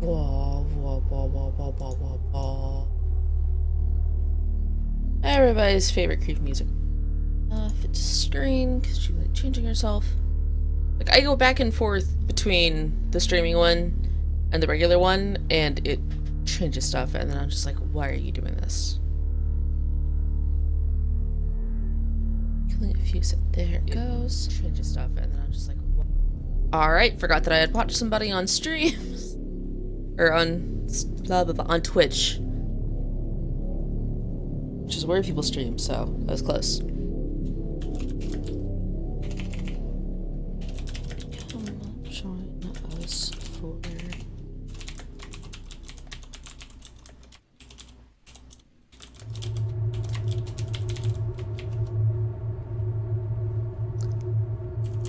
Wah, wah, wah, wah, wah, wah, wah, wah. Everybody's favorite creepy music. If it's screen, because she's like changing herself. Like, I go back and forth between the streaming one and the regular one, and it changes stuff, and then I'm just like, why are you doing this? Killing a few, so there it goes. Changes stuff, and then I'm just like, what? Alright, forgot that I had watched somebody on streams. Or on, blah, blah, blah, on Twitch. Which is where people stream, so that was close. Join us for...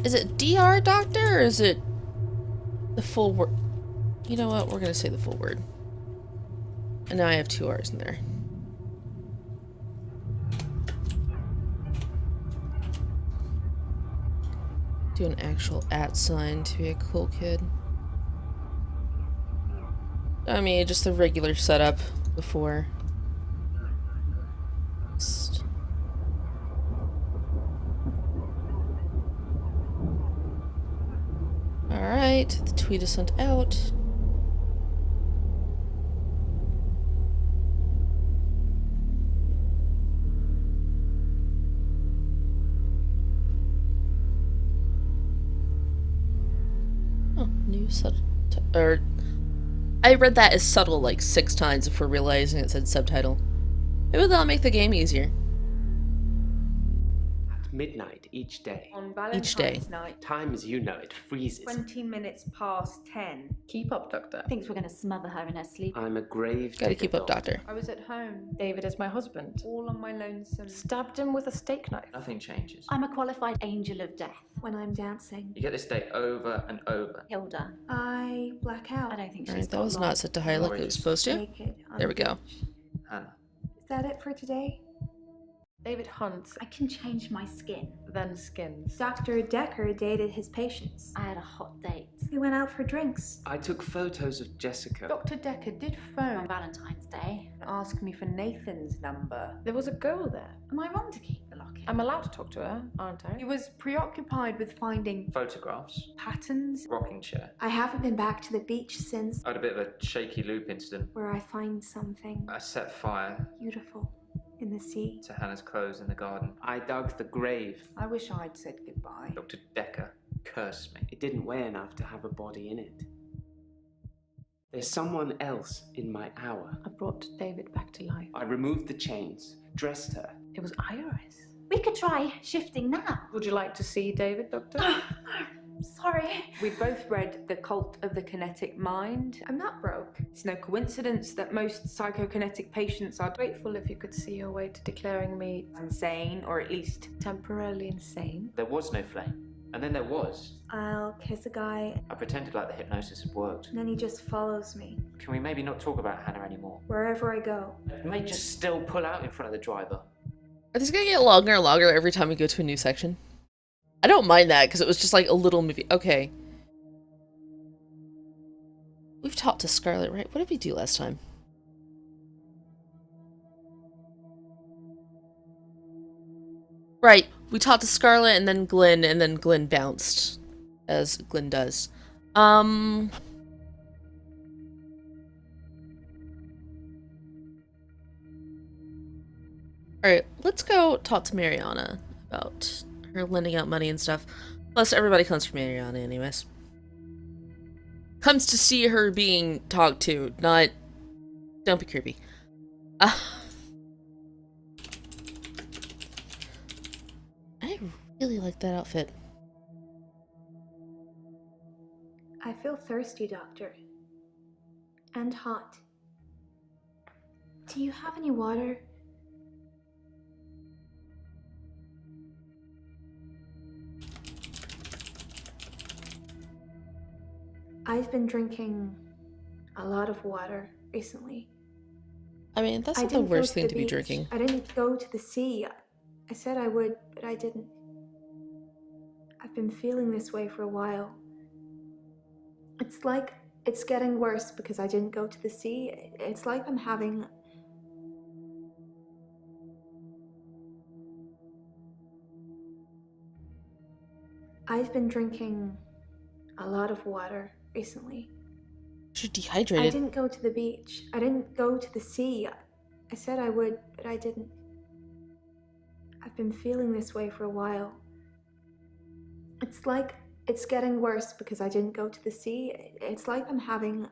Is it DR Doctor, or is it the full word? You know what? We're gonna say the full word. And now I have 2 R's in there. Do an actual @ sign to be a cool kid. I mean, just the regular setup before. Alright, the tweet is sent out. Oh, new subtitle. Or, I read that as subtle like 6 times before realizing it said subtitle. Maybe that'll make the game easier. Midnight each day. On Each day. Valentine's night, Time as you know it freezes. 20 minutes past 10. Keep up, Doctor. Thinks we're gonna smother her in her sleep. I'm a grave Gotta digger, keep up, Doctor. I was at home, David is my husband. all on my lonesome. Stabbed him with a steak knife. Nothing changes. I'm a qualified angel of death. When I'm dancing, You get this day over and over. Hilda. I black out. I don't think she's Alright, that got was long. not set to high like it was supposed to. Naked on There we the go. beach. Hannah. Is that it for today? David hunts, I can change my skin. then skins. Dr. Decker dated his patients. I had a hot date. We went out for drinks. I took photos of Jessica. Dr. Decker did On phone Valentine's Day. and ask me for Nathan's number. There was a girl there. Am I wrong to keep the locket? I'm allowed to talk to her, aren't I? He was preoccupied with finding Photographs. patterns. Rocking chair. I haven't been back to the beach since I had a bit of a shaky loop incident. where I find something I set fire beautiful in the sea. to Hannah's clothes in the garden. I dug the grave. I wish I'd said goodbye. Dr. Decker cursed me. It didn't weigh enough to have a body in it. There's someone else in my hour. I brought David back to life. I removed the chains, dressed her. It was Iris. We could try shifting now. Would you like to see David, Doctor? Sorry. We both read The Cult of the Kinetic Mind. I'm not broke. It's no coincidence that most psychokinetic patients are Grateful if you could see your way to declaring me insane, or at least temporarily insane. There was no flame. And then there was. I'll kiss a guy I pretended like the hypnosis had worked. and then he just follows me Can we maybe not talk about Hannah anymore? wherever I go. I may just still pull out in front of the driver. Are these gonna get longer and longer every time we go to a new section? I don't mind that, because it was just like a little movie. Okay. We've talked to Scarlet, right? What did we do last time? Right. We talked to Scarlet and then Glenn bounced. As Glenn does. Alright, let's go talk to Mariana about her lending out money and stuff. Plus, everybody comes for Mariana anyways. Comes to see her being talked to, not... Don't be creepy. I really like that outfit. I feel thirsty, Doctor. And hot. Do you have any water? I've been drinking a lot of water recently. I mean, that's I not the didn't go worst thing the to be beach. drinking. I didn't go to the sea. I said I would, but I didn't. I've been feeling this way for a while. It's like It's getting worse because I didn't go to the sea. It's like I'm having... I've been drinking a lot of water recently. You're I dehydrated. didn't go to the beach. I didn't go to the sea. I said I would, but I didn't. I've been feeling this way for a while. It's like it's getting worse because I didn't go to the sea. It's like I'm having...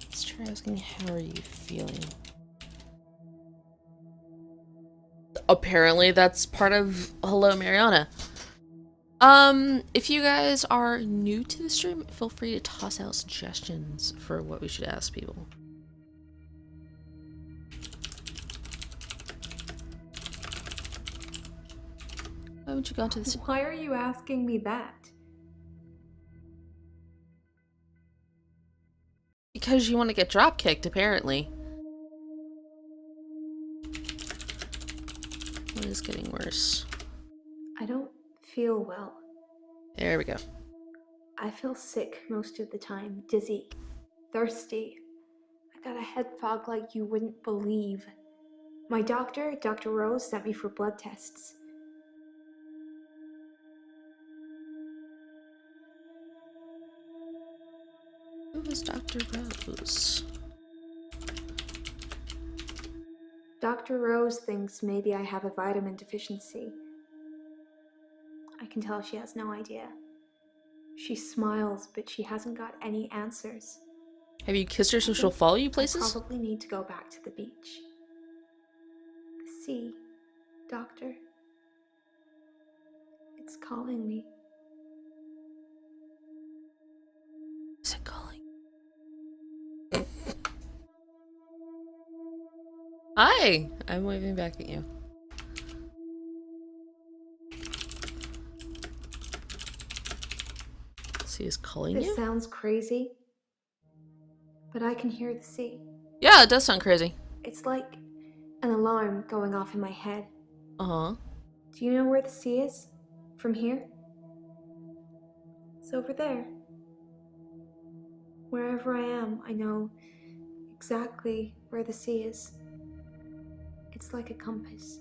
Let's try asking, how are you feeling? Apparently that's part of Hello Mariana. If you guys are new to the stream, feel free to toss out suggestions for what we should ask people. Why would you go to this? Why are you asking me that? Because you want to get drop kicked, apparently. What is getting worse? I don't feel well. There we go. I feel sick most of the time, dizzy, thirsty. I got a head fog like you wouldn't believe. My doctor, Dr. Rose, sent me for blood tests. Who was Dr. Rose? Dr. Rose thinks maybe I have a vitamin deficiency. I can tell she has no idea. She smiles, but she hasn't got any answers. Have you kissed her so I she'll think follow you I places? probably need to go back to the beach. The sea, doctor. It's calling me. Is it calling? Hi! I'm waving back at you. Sea is calling This you? sounds crazy, but I can hear the sea. Yeah, it does sound crazy. It's like an alarm going off in my head. Uh-huh. Do you know where the sea is? From here? It's over there. Wherever I am, I know exactly where the sea is. It's like a compass.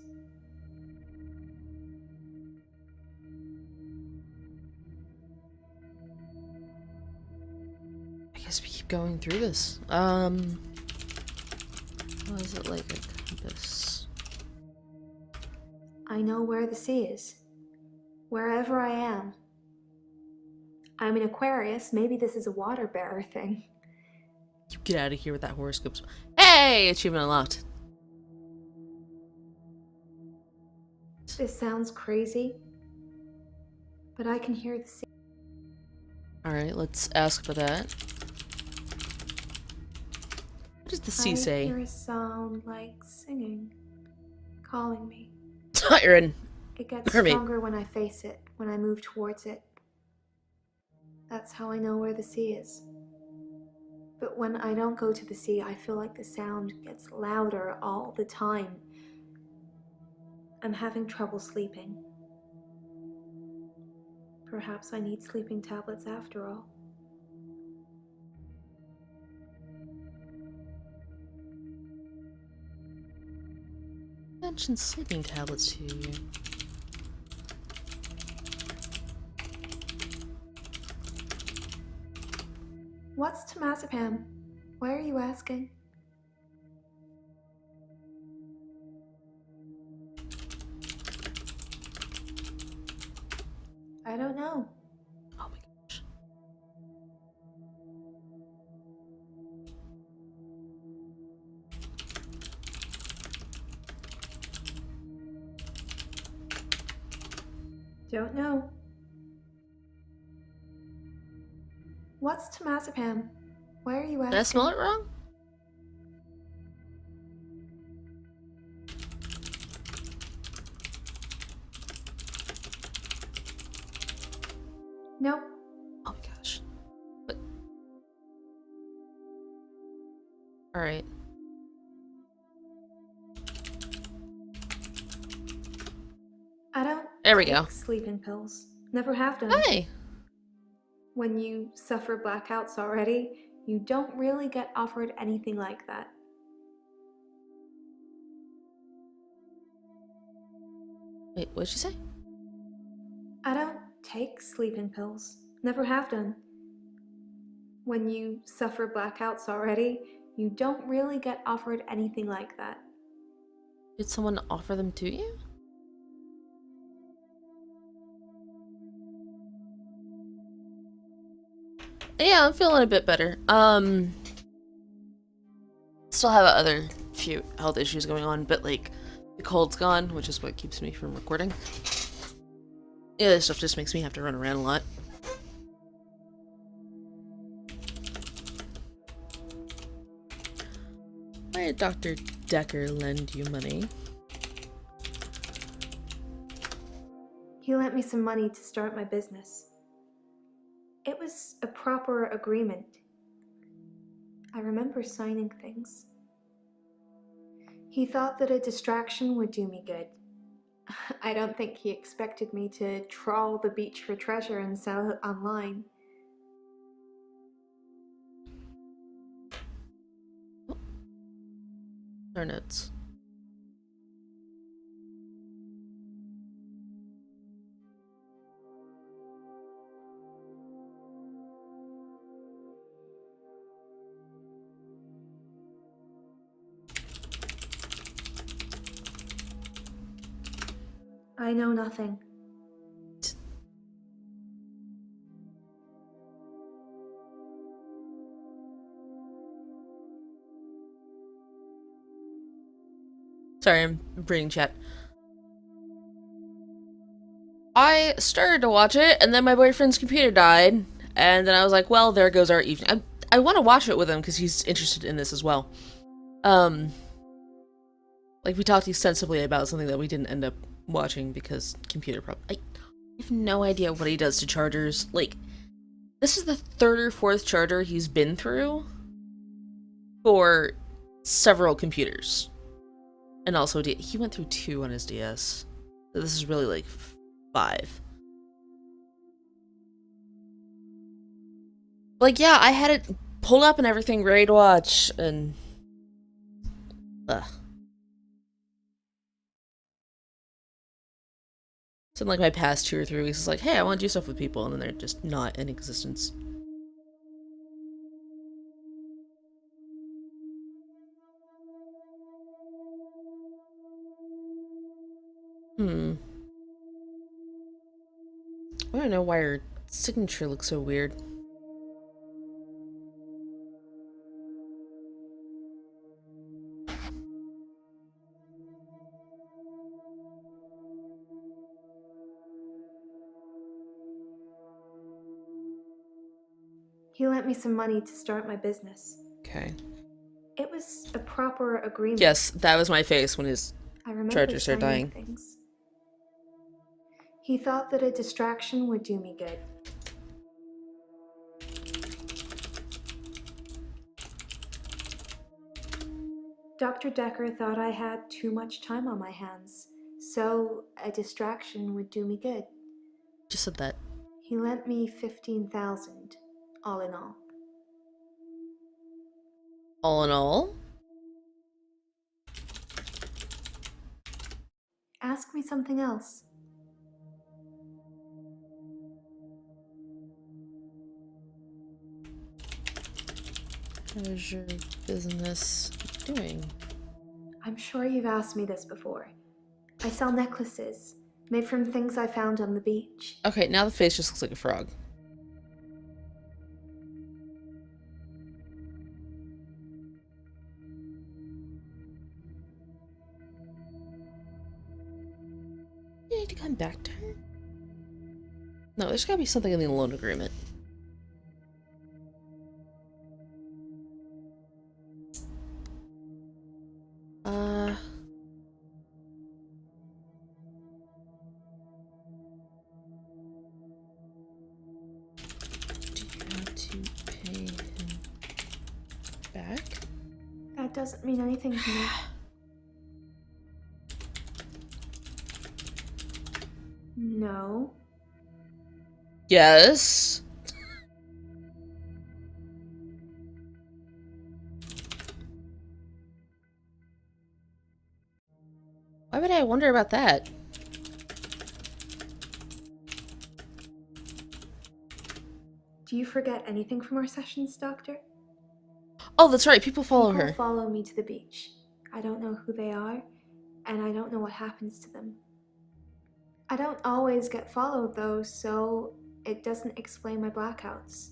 I guess we keep going through this. How is it like a compass? I know where the sea is. Wherever I am. I'm an Aquarius. Maybe this is a water bearer thing. You get out of here with that horoscope. Hey! Achievement unlocked. This sounds crazy, but I can hear the sea. Alright, let's ask about that. What does the sea I say? hear a sound like singing, calling me. Siren! It gets Mermaid. stronger when I face it, when I move towards it. That's how I know where the sea is. But when I don't go to the sea, I feel like the sound gets louder all the time. I'm having trouble sleeping. Perhaps I need sleeping tablets after all. Mention sleeping tablets to you. What's temazepam? Why are you asking? I don't know. Oh my gosh. Don't know. What's temazepam? Why are you asking? Did I smell it wrong? Nope. Oh my gosh. What? Alright. I don't There we take go. sleeping pills. Never have done. Hey! When you suffer blackouts already, you don't really get offered anything like that. Wait, what'd she say? I don't take sleeping pills. Never have done. When you suffer blackouts already, you don't really get offered anything like that. Did someone offer them to you? Yeah, I'm feeling a bit better. Still have other few health issues going on, but like the cold's gone, which is what keeps me from recording. Yeah, this stuff just makes me have to run around a lot. Why did Dr. Decker lend you money? He lent me some money to start my business. It was a proper agreement. I remember signing things. He thought that a distraction would do me good. I don't think he expected me to trawl the beach for treasure and sell it online. Our notes. I know nothing. Sorry, I'm reading chat. I started to watch it, and then my boyfriend's computer died, and then I was like, well, there goes our evening. I want to watch it with him because he's interested in this as well. Like, we talked extensively about something that we didn't end up watching because computer problem. I have no idea what he does to chargers. Like, this is the third or fourth charger he's been through for several computers. And also, he went through 2 on his DS. So this is really like 5. Like, yeah, I had it pulled up and everything, ready to watch, and... Ugh. So in like my past 2 or 3 weeks, it's like, hey, I want to do stuff with people, and then they're just not in existence. I don't know why her signature looks so weird. He lent me some money to start my business. Okay. It was a proper agreement. Yes, that was my face when his I remember chargers are signing dying. things. He thought that a distraction would do me good. Dr. Decker thought I had too much time on my hands, so a distraction would do me good. Just said that. He lent me 15,000, all in all. All in all? Ask me something else. How's your business doing? I'm sure you've asked me this before. I sell necklaces, made from things I found on the beach. Okay, now the face just looks like a frog. You need to come back to her? No, there's gotta be something in the loan agreement. Do you want to pay him back? That doesn't mean anything to me. No. Yes. Why would I wonder about that? Do you forget anything from our sessions, Doctor? Oh, that's right. People follow People her. follow me to the beach. I don't know who they are, and I don't know what happens to them. I don't always get followed, though, so it doesn't explain my blackouts.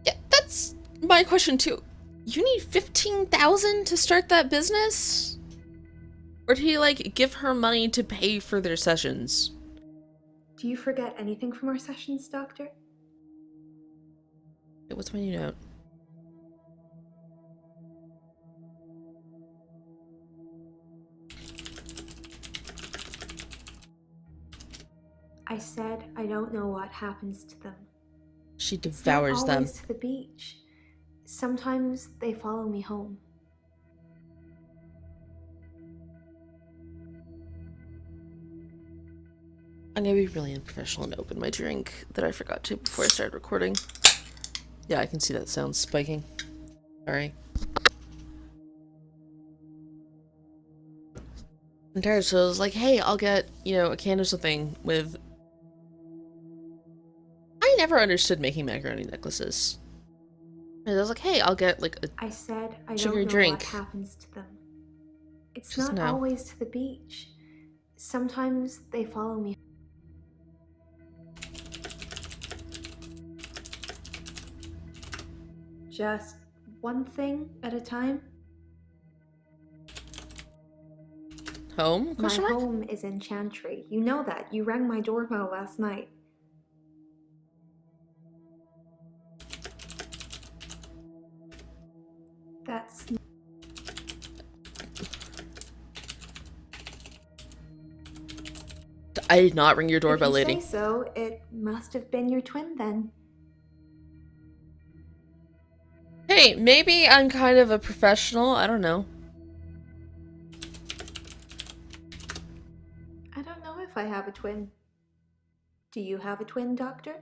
Yeah, that's my question too. You need 15,000 to start that business? Or did he, like, give her money to pay for their sessions? Do you forget anything from our sessions, Doctor? Okay, what's my new note? I said I don't know what happens to them. She It's not devours them. always to the beach. Sometimes they follow me home. I'm gonna be really unprofessional and open my drink that I forgot to before I started recording. Yeah, I can see that sound spiking. Sorry. I'm tired, so I was like, hey, I'll get, you know, a can of something with... I never understood making macaroni necklaces. And I was like, hey, I'll get, like, a... I said I Sugary don't know drink. what happens to them. It's Just not now. always to the beach. Sometimes they follow me. Just one thing at a time. Home? My Question mark? home is in Chantry. You know that. You rang my doorbell last night. That's... I did not ring your doorbell, if you lady. say so, it must have been your twin then. Hey, maybe I'm kind of a professional. I don't know. I don't know if I have a twin. Do you have a twin, Doctor?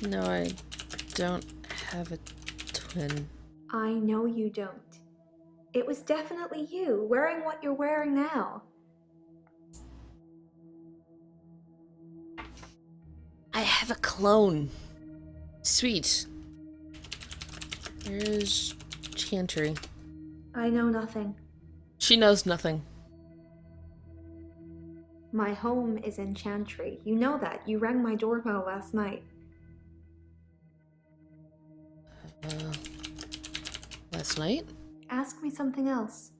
No, I don't have a twin. I know you don't. It was definitely you, wearing what you're wearing now. I have a clone. Sweet. Where's Chantry? I know nothing. She knows nothing. My home is in Chantry. You know that. You rang my doorbell last night. Last night? Ask me something else.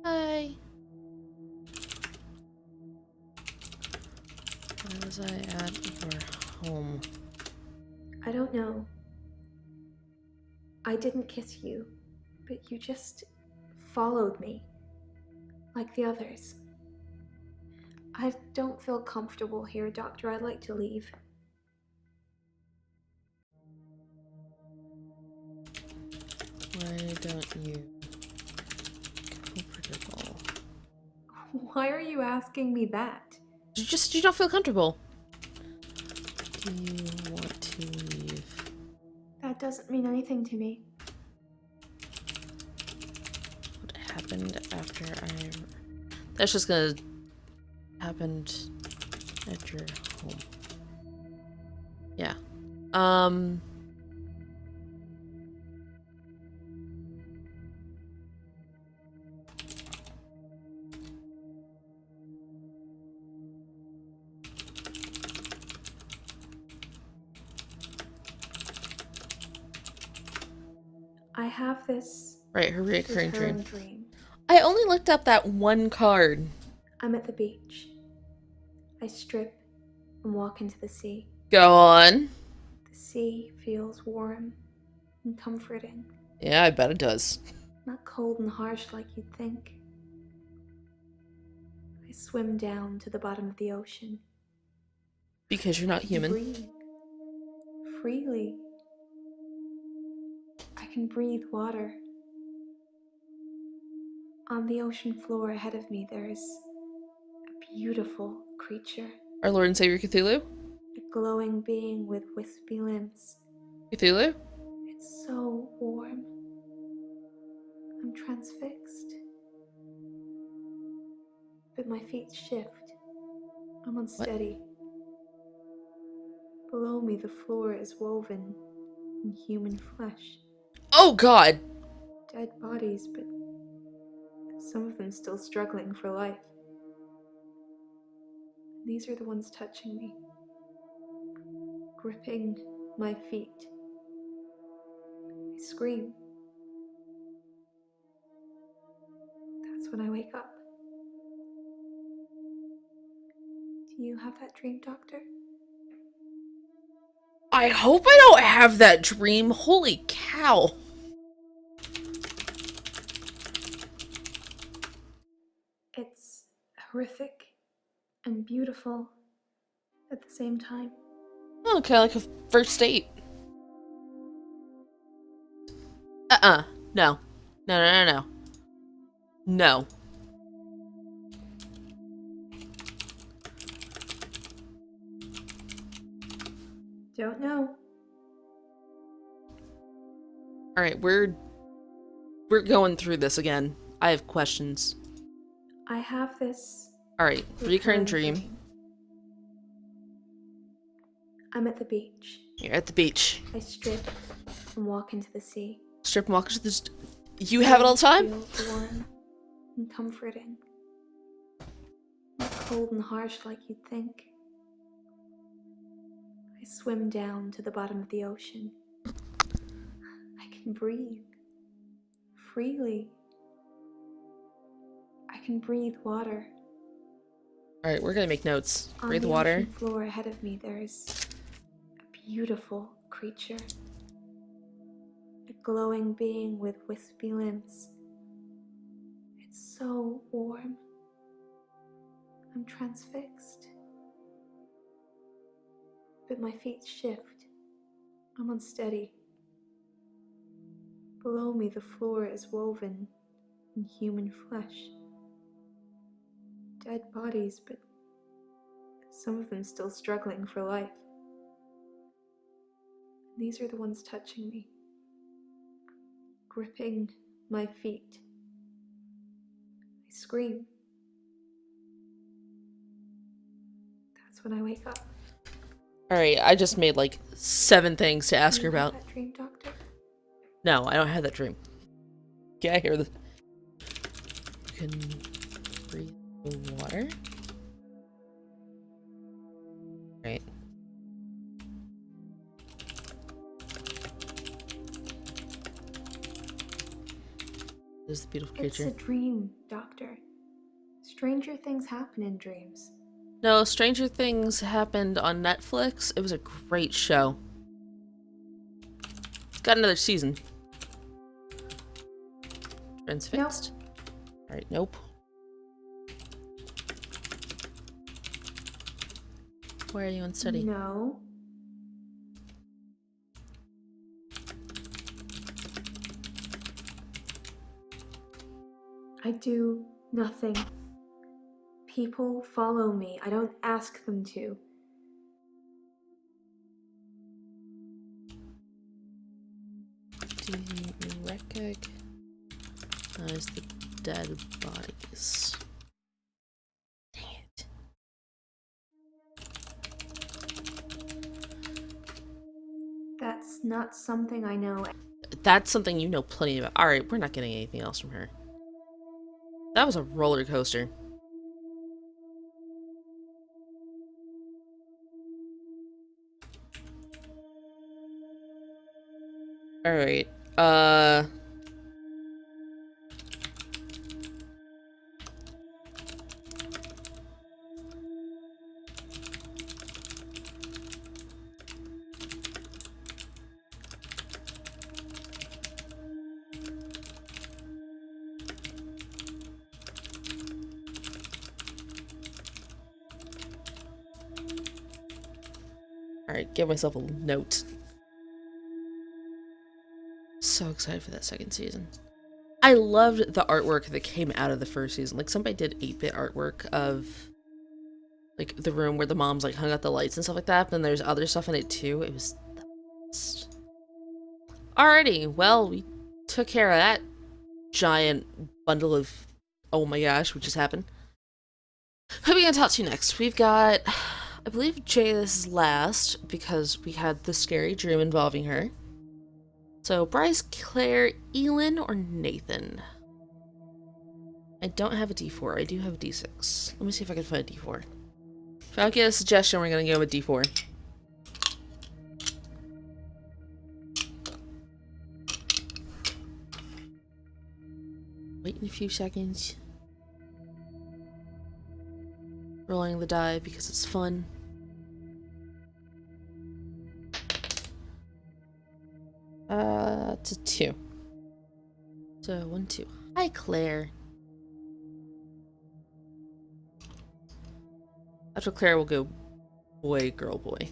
Hi. Where was I at your home? I don't know. I didn't kiss you, but you just followed me, like the others. I don't feel comfortable here, Doctor. I'd like to leave. Why don't you comfortable? Why are you asking me that? You don't feel comfortable. Do you want to leave? That doesn't mean anything to me. What happened after I... That's just gonna... happened at your home. Yeah. I have this Right, her reoccurring recurring dream. dream. I only looked up that one card. I'm at the beach. I strip and walk into the sea. Go on. The sea feels warm and comforting, Yeah, I bet it does. not cold and harsh like you'd think. I swim down to the bottom of the ocean. Because you're not human. Breathe freely. I can breathe water. On the ocean floor ahead of me, there's a beautiful creature. Our Lord and Savior Cthulhu? A glowing being with wispy limbs. Cthulhu? It's so warm. I'm transfixed. But my feet shift. I'm unsteady. Below me, the floor is woven in human flesh. Oh god! Dead bodies, but some of them still struggling for life. These are the ones touching me, gripping my feet. I scream. That's when I wake up. Do you have that dream, Doctor? I hope I don't have that dream. Holy cow. It's horrific and beautiful at the same time. Oh, kind of like a first date. No. No, no, no, no. No. Don't know. Alright, we're going through this again. I have questions. I have this Alright, recurring dream. I'm at the beach. You're at the beach. I strip and walk into the sea. Strip and walk into this. You have it all the time? Feels warm and comforting. Not cold and harsh like you'd think. I swim down to the bottom of the ocean. I can breathe freely. I can breathe water. Alright, we're gonna make notes. On Breathe the water. ocean floor ahead of me, there's a beautiful creature. A glowing being with wispy limbs. It's so warm. I'm transfixed. But my feet shift. I'm unsteady. Below me, the floor is woven in human flesh. Dead bodies, but some of them still struggling for life. These are the ones touching me, gripping my feet. I scream. That's when I wake up. Alright, I just made like 7 things to ask Do her you have about. that dream, Doctor? No, I don't have that dream. Okay, I hear this. You can breathe the water. Right. This is the beautiful creature. It's a dream, Doctor. Stranger things happen in dreams. No, Stranger Things happened on Netflix. It was a great show. It's got another season. Transfixed? Alright, nope. Where are you unsteady? No. I do nothing. People follow me. I don't ask them to. Do you recognize the dead bodies? Dang it. That's not something I know. That's something you know plenty about. Alright, we're not getting anything else from her. That was a roller coaster. Alright, Alright, give myself a note. So excited for that second season. I loved the artwork that came out of the first season. Like, somebody did 8-bit artwork of like the room where the moms like hung out the lights and stuff like that. But then there's other stuff in it too. It was the best. Alrighty, well, we took care of that giant bundle of oh my gosh, what just happened. Who are we gonna talk to next? We've got, I believe Jay is last because we had the scary dream involving her. So Bryce, Claire, Elin, or Nathan? I don't have a D4. I do have a D6. Let me see if I can find a D4. If I don't get a suggestion, we're gonna go with D4. Wait a few seconds. Rolling the die because it's fun. It's a 2. So 1, 2. Hi, Claire. After Claire, we'll go boy, girl, boy.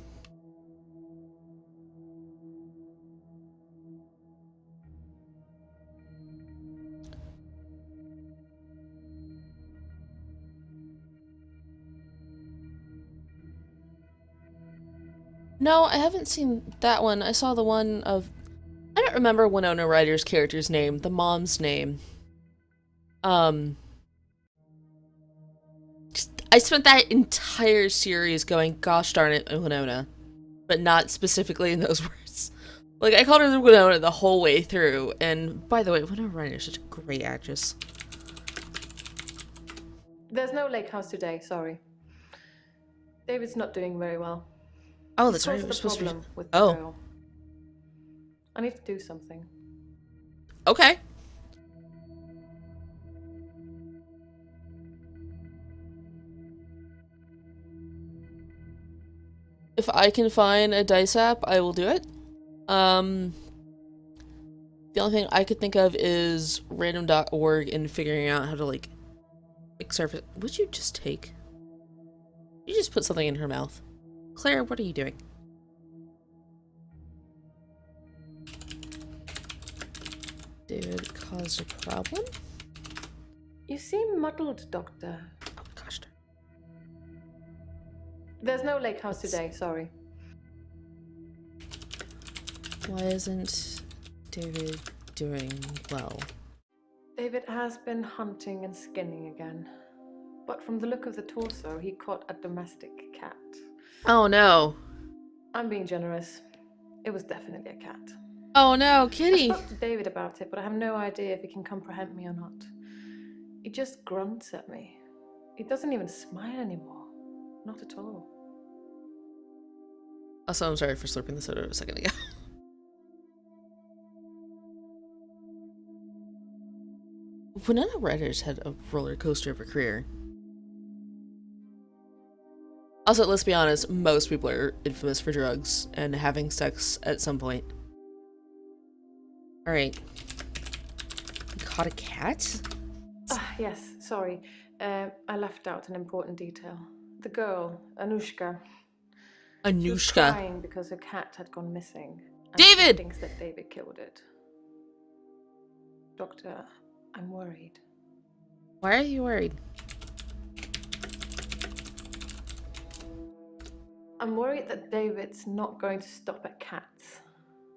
No, I haven't seen that one. I saw the one of... I don't remember Winona Ryder's character's name, the mom's name. I spent that entire series going, gosh darn it, Winona. But not specifically in those words. Like, I called her Winona the whole way through. And, by the way, Winona Ryder is such a great actress. There's no lake house today, sorry. David's not doing very well. Oh, that's right. We're supposed to be... with the Oh. girl. I need to do something. Okay. If I can find a dice app, I will do it. The only thing I could think of is random.org and figuring out how to, like surface. What'd you just take? You just put something in her mouth. Claire, what are you doing? David caused a problem? You seem muddled, Doctor. Oh gosh. There's no lake house today, sorry. Why isn't David doing well? David has been hunting and skinning again. But from the look of the torso, he caught a domestic cat. Oh no. I'm being generous. It was definitely a cat. Oh no, I kitty. spoke to David about it, but I have no idea if he can comprehend me or not. He just grunts at me. He doesn't even smile anymore. Not at all. Also, I'm sorry for slurping the soda a second ago. Winona Ryder's had a roller coaster of a career. Also, let's be honest, most people are infamous for drugs and having sex at some point. Alright. You caught a cat? Ah, yes, sorry. I left out an important detail. The girl, Anushka. She was Anushka. crying because her cat had gone missing. And David! She thinks that David killed it. Doctor, I'm worried. Why are you worried? I'm worried that David's not going to stop at cats.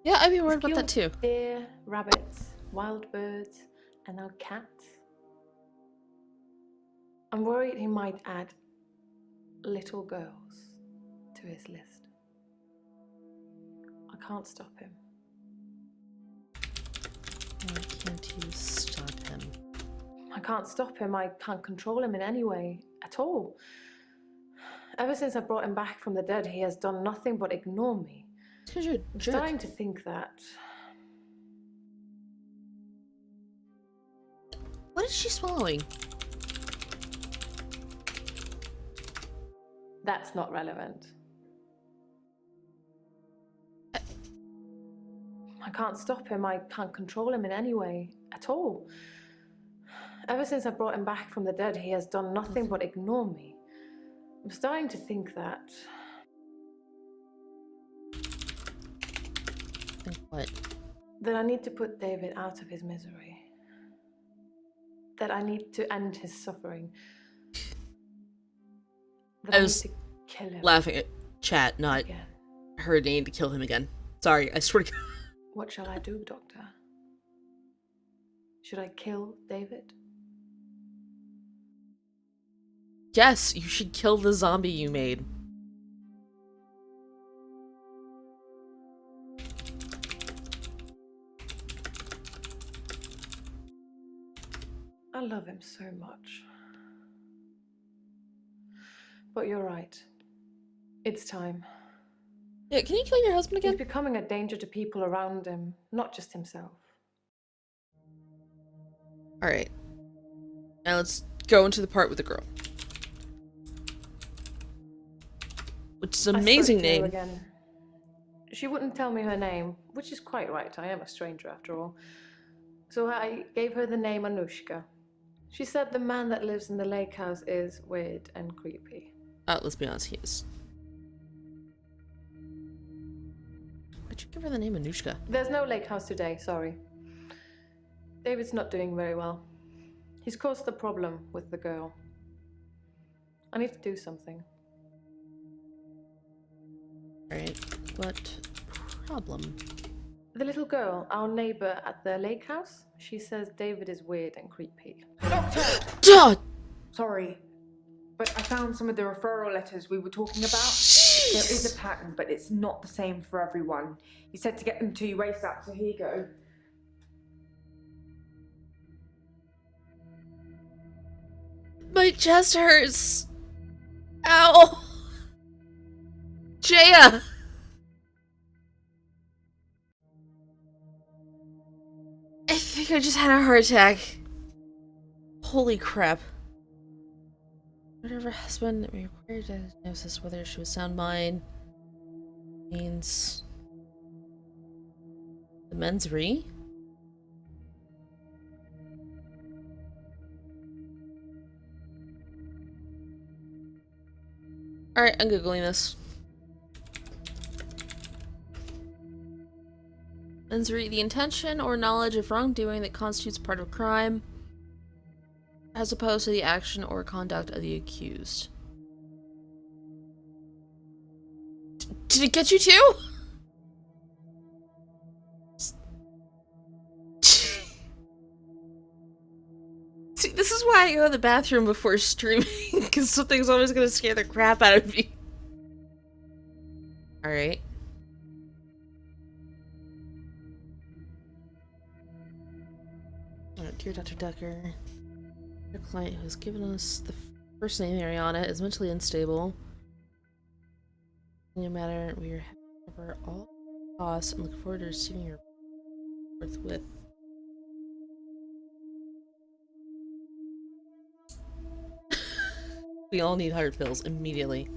Yeah, I'd be He's worried about that too. killed deer, rabbits, wild birds, and now cats. I'm worried he might add little girls to his list. I can't stop him. Why can't you stop him? I can't stop him. I can't control him in any way at all. Ever since I brought him back from the dead, he has done nothing but ignore me. Because you're a I'm jerk. starting to think that... What is she swallowing? that's not relevant. I can't stop him. I can't control him in any way at all. Ever since I brought him back from the dead, he has done nothing but ignore me. I'm starting to think that... Think what? that I need to put David out of his misery. That I need to end his suffering. that I I was need to kill him laughing at chat, not again. her needing to kill him again. Sorry, I swear to God. What shall I do, Doctor? Should I kill David? Yes, you should kill the zombie you made. I love him so much. But you're right. It's time. Yeah, can you kill your husband He's again? becoming a danger to people around him, not just himself. Alright. Now let's go into the part with the girl. Which is an I amazing spoke to her name. again. She wouldn't tell me her name, which is quite right. I am a stranger after all. So I gave her the name Anushka. She said the man that lives in the lake house is weird and creepy. Let's be honest, he is. Why'd you give her the name Anushka? There's no lake house today, sorry. David's not doing very well. He's caused a problem with the girl. I need to do something. Alright, what problem? The little girl, our neighbor at the lake house, she says David is weird and creepy. Doctor! Duh! Sorry, but I found some of the referral letters we were talking about. There is a pattern, but it's not the same for everyone. You said to get them to you ASAP, so here you go. My chest hurts. Ow. Jaya. I think I just had a heart attack. Holy crap. Whatever husband that we required to diagnosis whether she was sound mind means the men's re? Alright, I'm googling this. Mens rea, the intention or knowledge of wrongdoing that constitutes part of a crime, as opposed to the action or conduct of the accused. Did it get you too? See, this is why I go to the bathroom before streaming, because something's always gonna scare the crap out of me. Alright. Dear Dr. Ducker, your client who has given us the first name, Mariana, is mentally unstable. No matter, we are happy to cover all costs and look forward to receiving your forthwith. We all need heart pills immediately.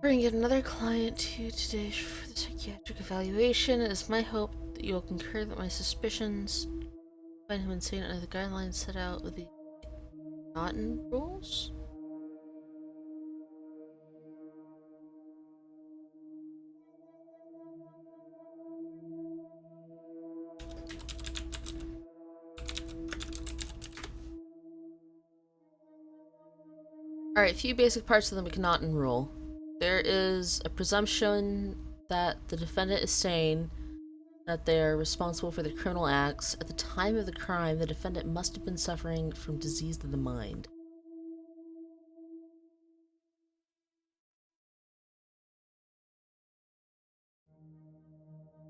We're gonna get another client to you today for the psychiatric evaluation. It is my hope that you will concur that my suspicions find him insane under the guidelines set out with the Naughton rules. Alright, a few basic parts of the McNaughton rule. There is a presumption that the defendant is sane, that they are responsible for their criminal acts. At the time of the crime, the defendant must have been suffering from disease of the mind.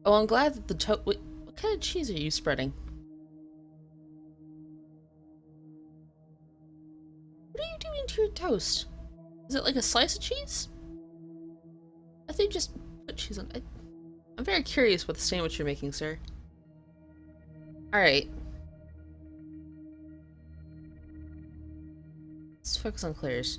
Oh, I'm glad that the wait, what kind of cheese are you spreading? What are you doing to your toast? Is it like a slice of cheese? I think just put cheese on. I'm very curious what the sandwich you're making, sir. Alright. Let's focus on Claire's.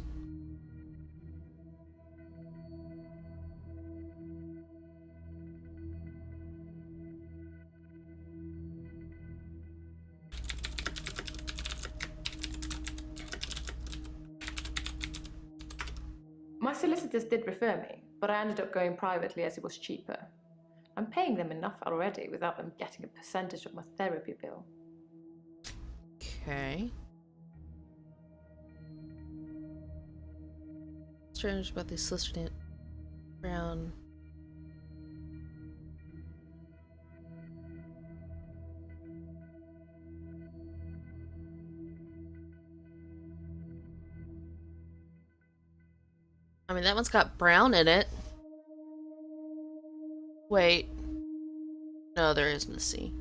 My solicitors did refer me. but I ended up going privately as it was cheaper. I'm paying them enough already without them getting a percentage of my therapy bill. Okay. Strange about this Solicitor Brown. I mean, that one's got brown in it. Wait. No, there isn't a C.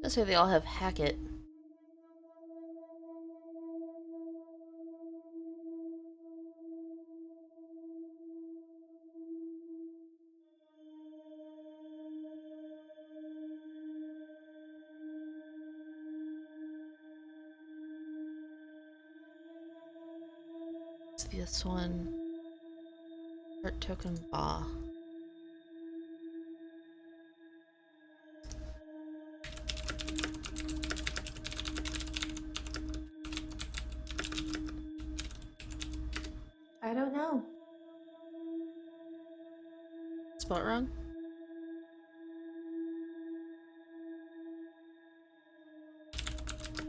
Let's say they all have Hackett. What's this one? Heart token Ba. I don't know. Spelled wrong?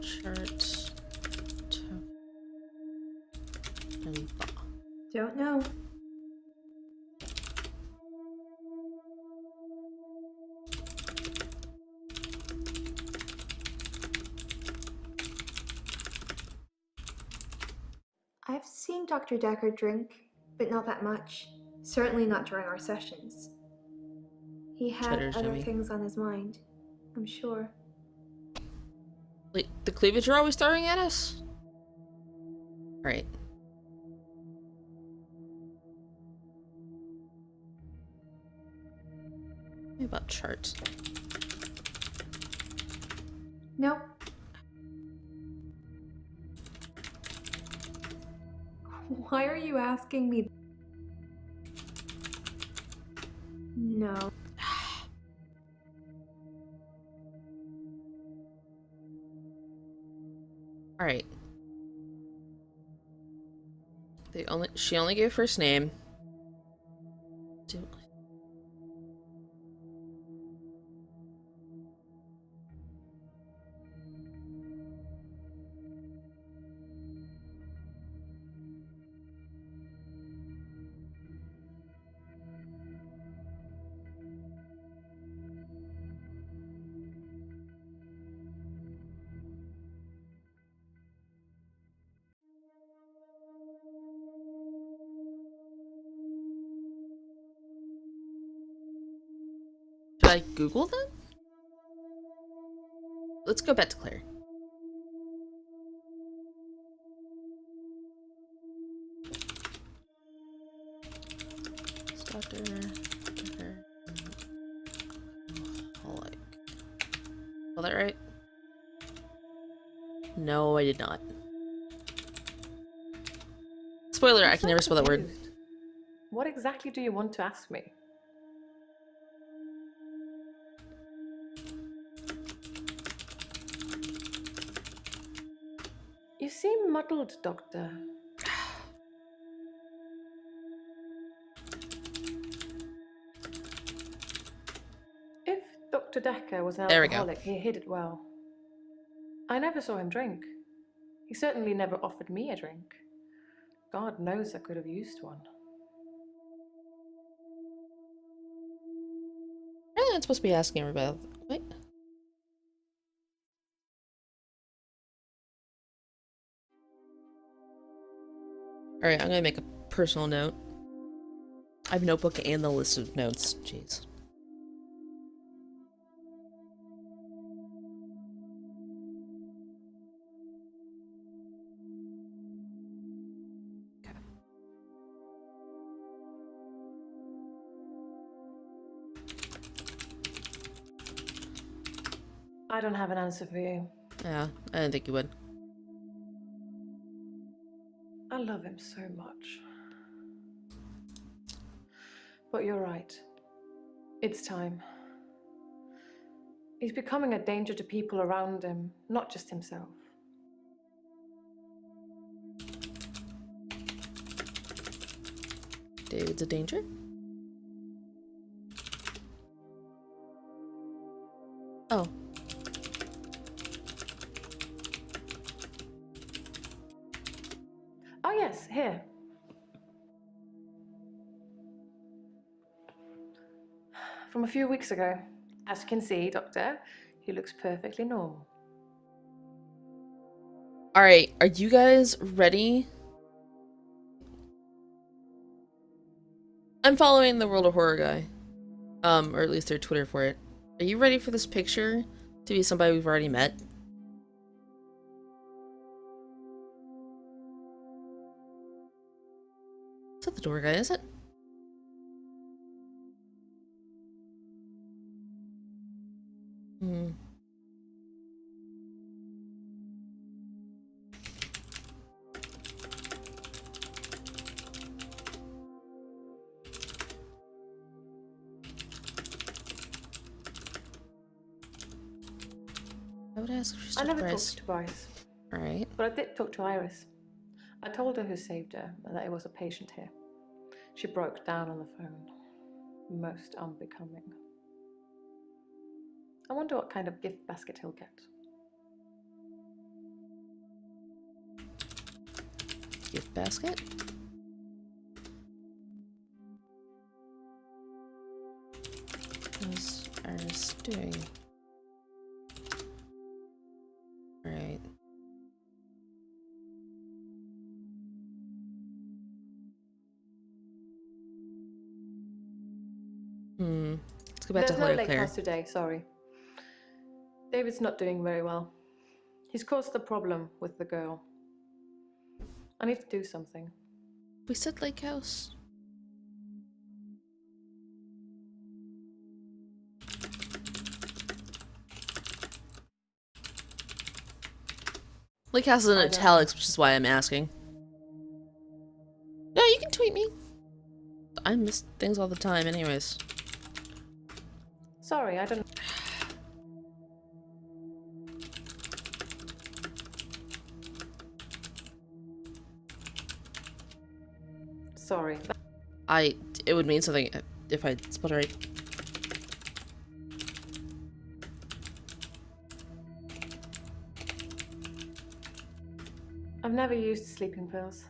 Chart token Ba. Don't know. I've seen Dr. Decker drink, but not that much. Certainly not during our sessions. He had Better, other Jimmy. things on his mind, I'm sure. Wait, the cleavage you're always throwing at us? Alright. What about charts? Nope. Why are you asking me? No. Alright. She only gave first name. Should I Google them? Let's go back to Claire. Doctor. Like. Spell that right? No, I did not. Spoiler, I can never spell that word. Confused. What exactly do you want to ask me? You seem muddled, Doctor. If Dr. Decker was an There we go. alcoholic, he hid it well. I never saw him drink. He certainly never offered me a drink. God knows I could have used one. Really not supposed to be asking everybody. Wait. Alright, I'm gonna make a personal note. I have a notebook and the list of notes. Jeez. Okay. I don't have an answer for you. Yeah, I didn't think you would. I love him so much. But you're right. It's time. He's becoming a danger to people around him, not just himself. David's a danger. Oh. Oh yes, here. From a few weeks ago. As you can see, Doctor, he looks perfectly normal. Alright, are you guys ready? I'm following the World of Horror guy. Or at least their Twitter for it. Are you ready for this picture to be somebody we've already met? Is that the door guy, is it? Hmm. I would ask if she's I never surprised. talked to Bryce, Alright. but I did talk to Iris. I told her who saved her and that it was a patient here. She broke down on the phone. Most unbecoming. I wonder what kind of gift basket he'll get. Gift basket? How's Iris doing? Alright. Let's go back There's to no Hello lake Claire. house today, sorry. David's not doing very well. He's caused a problem with the girl. I need to do something. We said lake house. Lake house is in I know. italics, which is why I'm asking. No, you can tweet me. I miss things all the time anyways. Sorry, I don't... Sorry. It would mean something if I spelled it right. I've never used sleeping pills.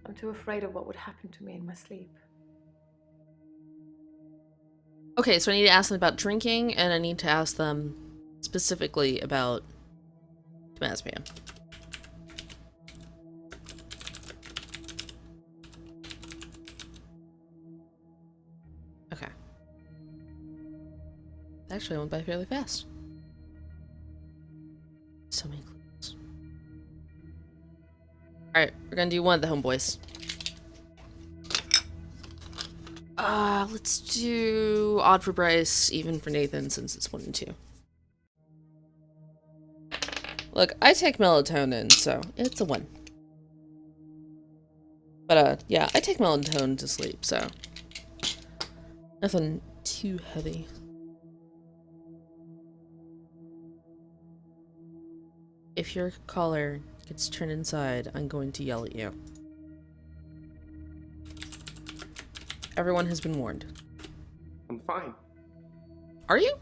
I'm too afraid of what would happen to me in my sleep. Okay, so I need to ask them about drinking, and I need to ask them specifically about diazepam. Okay. Actually, I went by fairly fast. So many clues. Alright, we're gonna do one of the homeboys. Let's do odd for Bryce, even for Nathan, since it's 1 and 2. Look, I take melatonin, so it's a 1. But, yeah, I take melatonin to sleep, so nothing too heavy. If your collar gets turned inside, I'm going to yell at you. Everyone has been warned. I'm fine. Are you?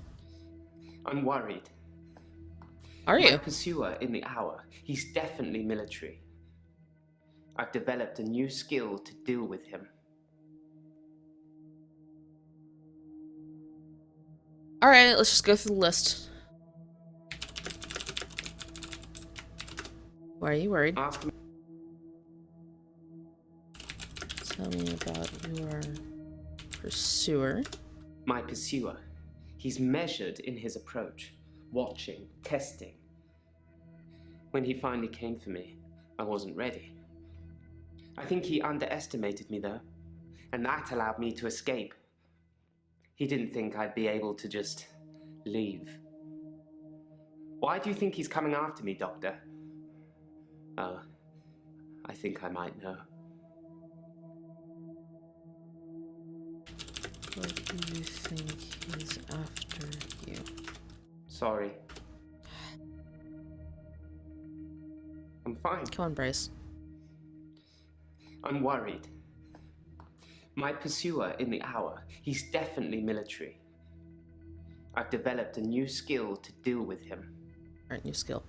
I'm worried. Are you? My pursuer in the hour, he's definitely military. I've developed a new skill to deal with him. Alright, let's just go through the list. Why are you worried? Ask him. Tell me about your pursuer. My pursuer. He's measured in his approach, watching, testing. When he finally came for me, I wasn't ready. I think he underestimated me though, and that allowed me to escape. He didn't think I'd be able to just leave. Why do you think he's coming after me, Doctor? Oh, I think I might know. What do you think he's after you? Sorry. I'm fine. Come on, Bryce. I'm worried. My pursuer in the hour, he's definitely military. I've developed a new skill to deal with him. Alright, new skill.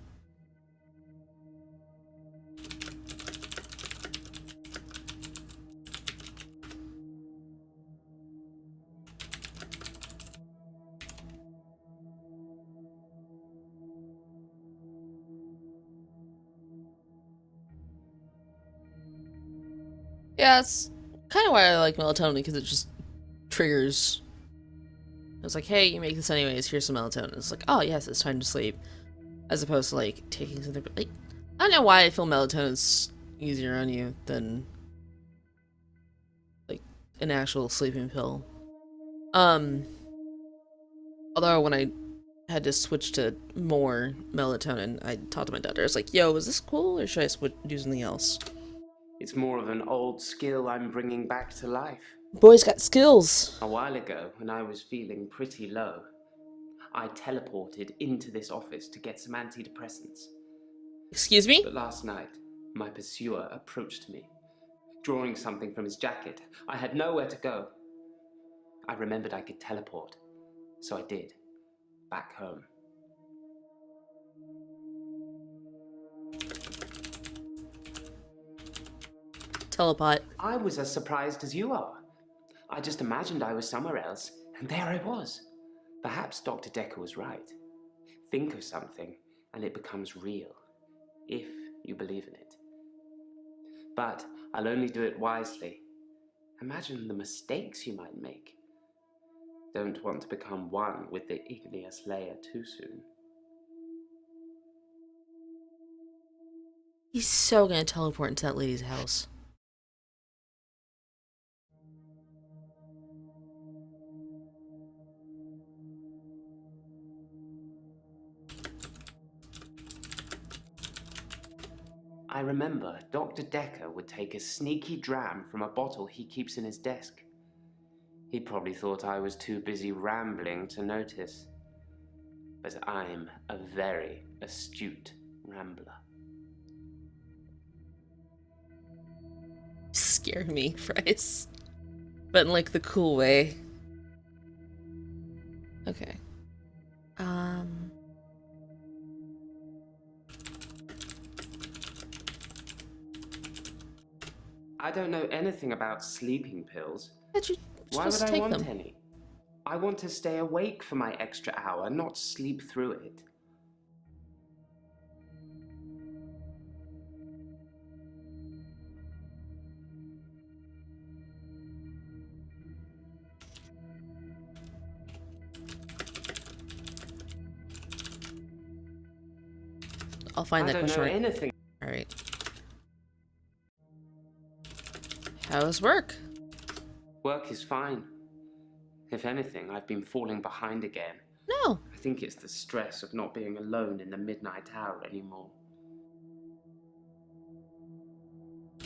Yeah, it's kind of why I like melatonin, because it just triggers. It's like, hey, you make this anyways, here's some melatonin. It's like, oh yes, it's time to sleep. As opposed to like taking something, like, I don't know why I feel melatonin's easier on you than like an actual sleeping pill. Although when I had to switch to more melatonin, I talked to my doctor. I was like, yo, is this cool, or should I do something else? It's more of an old skill I'm bringing back to life. Boy's got skills. A while ago, when I was feeling pretty low, I teleported into this office to get some antidepressants. Excuse me? But last night, my pursuer approached me, drawing something from his jacket. I had nowhere to go. I remembered I could teleport, so I did. Back home. Teleport. I was as surprised as you are. I just imagined I was somewhere else, and there I was. Perhaps Dr. Decker was right. Think of something, and it becomes real, if you believe in it. But I'll only do it wisely. Imagine the mistakes you might make. Don't want to become one with the igneous layer too soon. He's so gonna teleport into that lady's house. I remember Dr. Decker would take a sneaky dram from a bottle he keeps in his desk. He probably thought I was too busy rambling to notice. But I'm a very astute rambler. Scared me, Bryce. But in like the cool way. Okay. I don't know anything about sleeping pills. How'd you Why would supposed to I take want them? any? I want to stay awake for my extra hour, not sleep through it. I'll find I that don't know question. anything. Alright. How's work? Work is fine. If anything, I've been falling behind again. No. I think it's the stress of not being alone in the midnight hour anymore. Why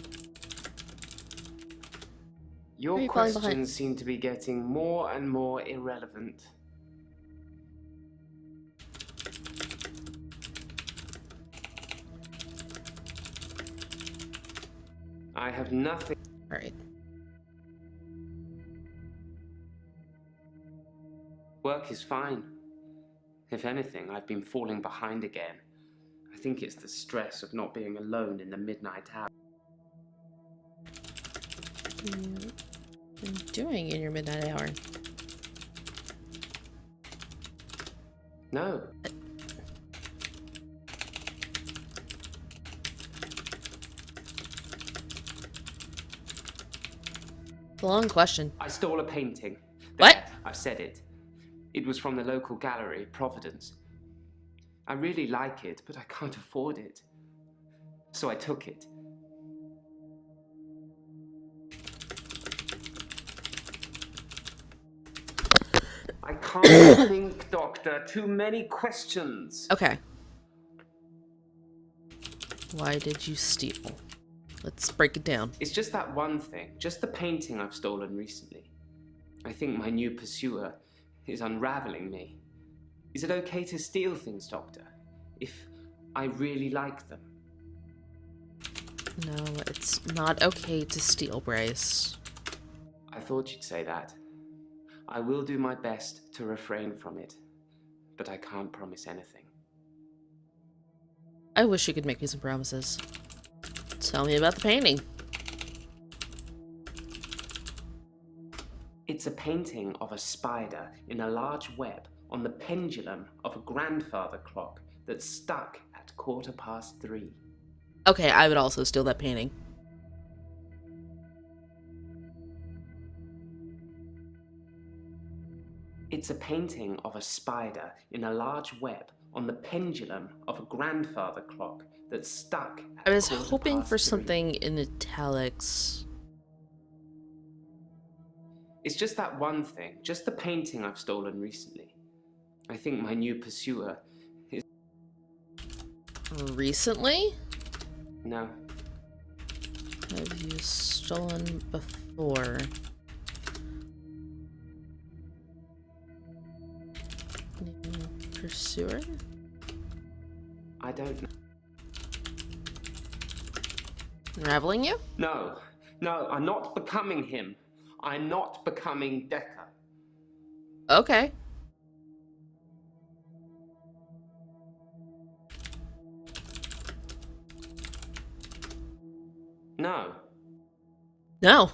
are Your you falling questions behind? seem to be getting more and more irrelevant. I have nothing. Alright. Work is fine. If anything, I've been falling behind again. I think it's the stress of not being alone in the midnight hour. What have you been doing in your midnight hour? No. It's a long question. I stole a painting. What? There, I've said it. It was from the local gallery, Providence. I really like it, but I can't afford it. So I took it. I can't think, Doctor. Too many questions. Okay. Why did you steal? Let's break it down. It's just that one thing, just the painting I've stolen recently. I think my new pursuer is unraveling me. Is it okay to steal things, Doctor? If I really like them? No, it's not okay to steal, Bryce. I thought you'd say that. I will do my best to refrain from it, but I can't promise anything. I wish you could make me some promises. Tell me about the painting. It's a painting of a spider in a large web on the pendulum of a grandfather clock that's stuck at 3:15. Okay, I would also steal that painting. It's a painting of a spider in a large web on the pendulum of a grandfather clock that's stuck at I was hoping for 3:15. something in italics. It's just that one thing, just the painting I've stolen recently. I think my new pursuer is... Recently? No. Have you stolen before? Pursuer? I don't know. Unraveling you? No, I'm not becoming him. I'm not becoming Decker. Okay. No. No.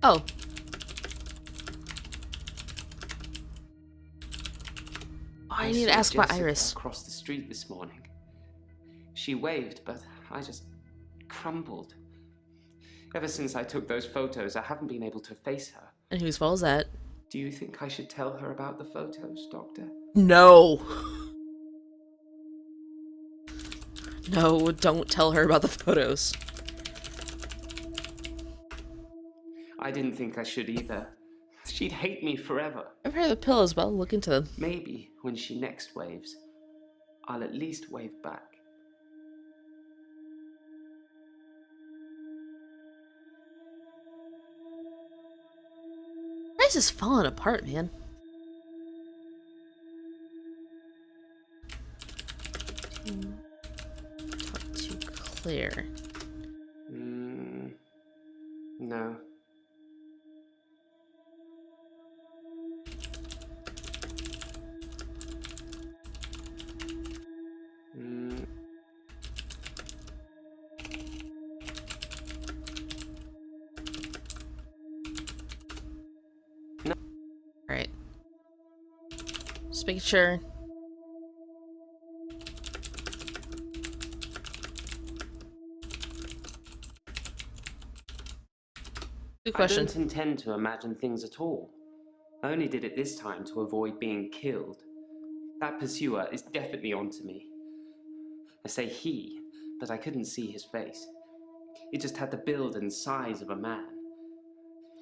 Oh. I need to saw ask about Jessica Iris. across the street this morning. She waved, but I just crumbled. Ever since I took those photos, I haven't been able to face her. And whose fault is that? Do you think I should tell her about the photos, Doctor? No. No, don't tell her about the photos. I didn't think I should either. She'd hate me forever. I've heard the pillows, but I'll look into them. Maybe when she next waves, I'll at least wave back. This is falling apart, man. Talk to Claire. No. Alright. Just making sure. Good question. I don't intend to imagine things at all. I only did it this time to avoid being killed. That pursuer is definitely onto me. I say he, but I couldn't see his face. It just had the build and size of a man.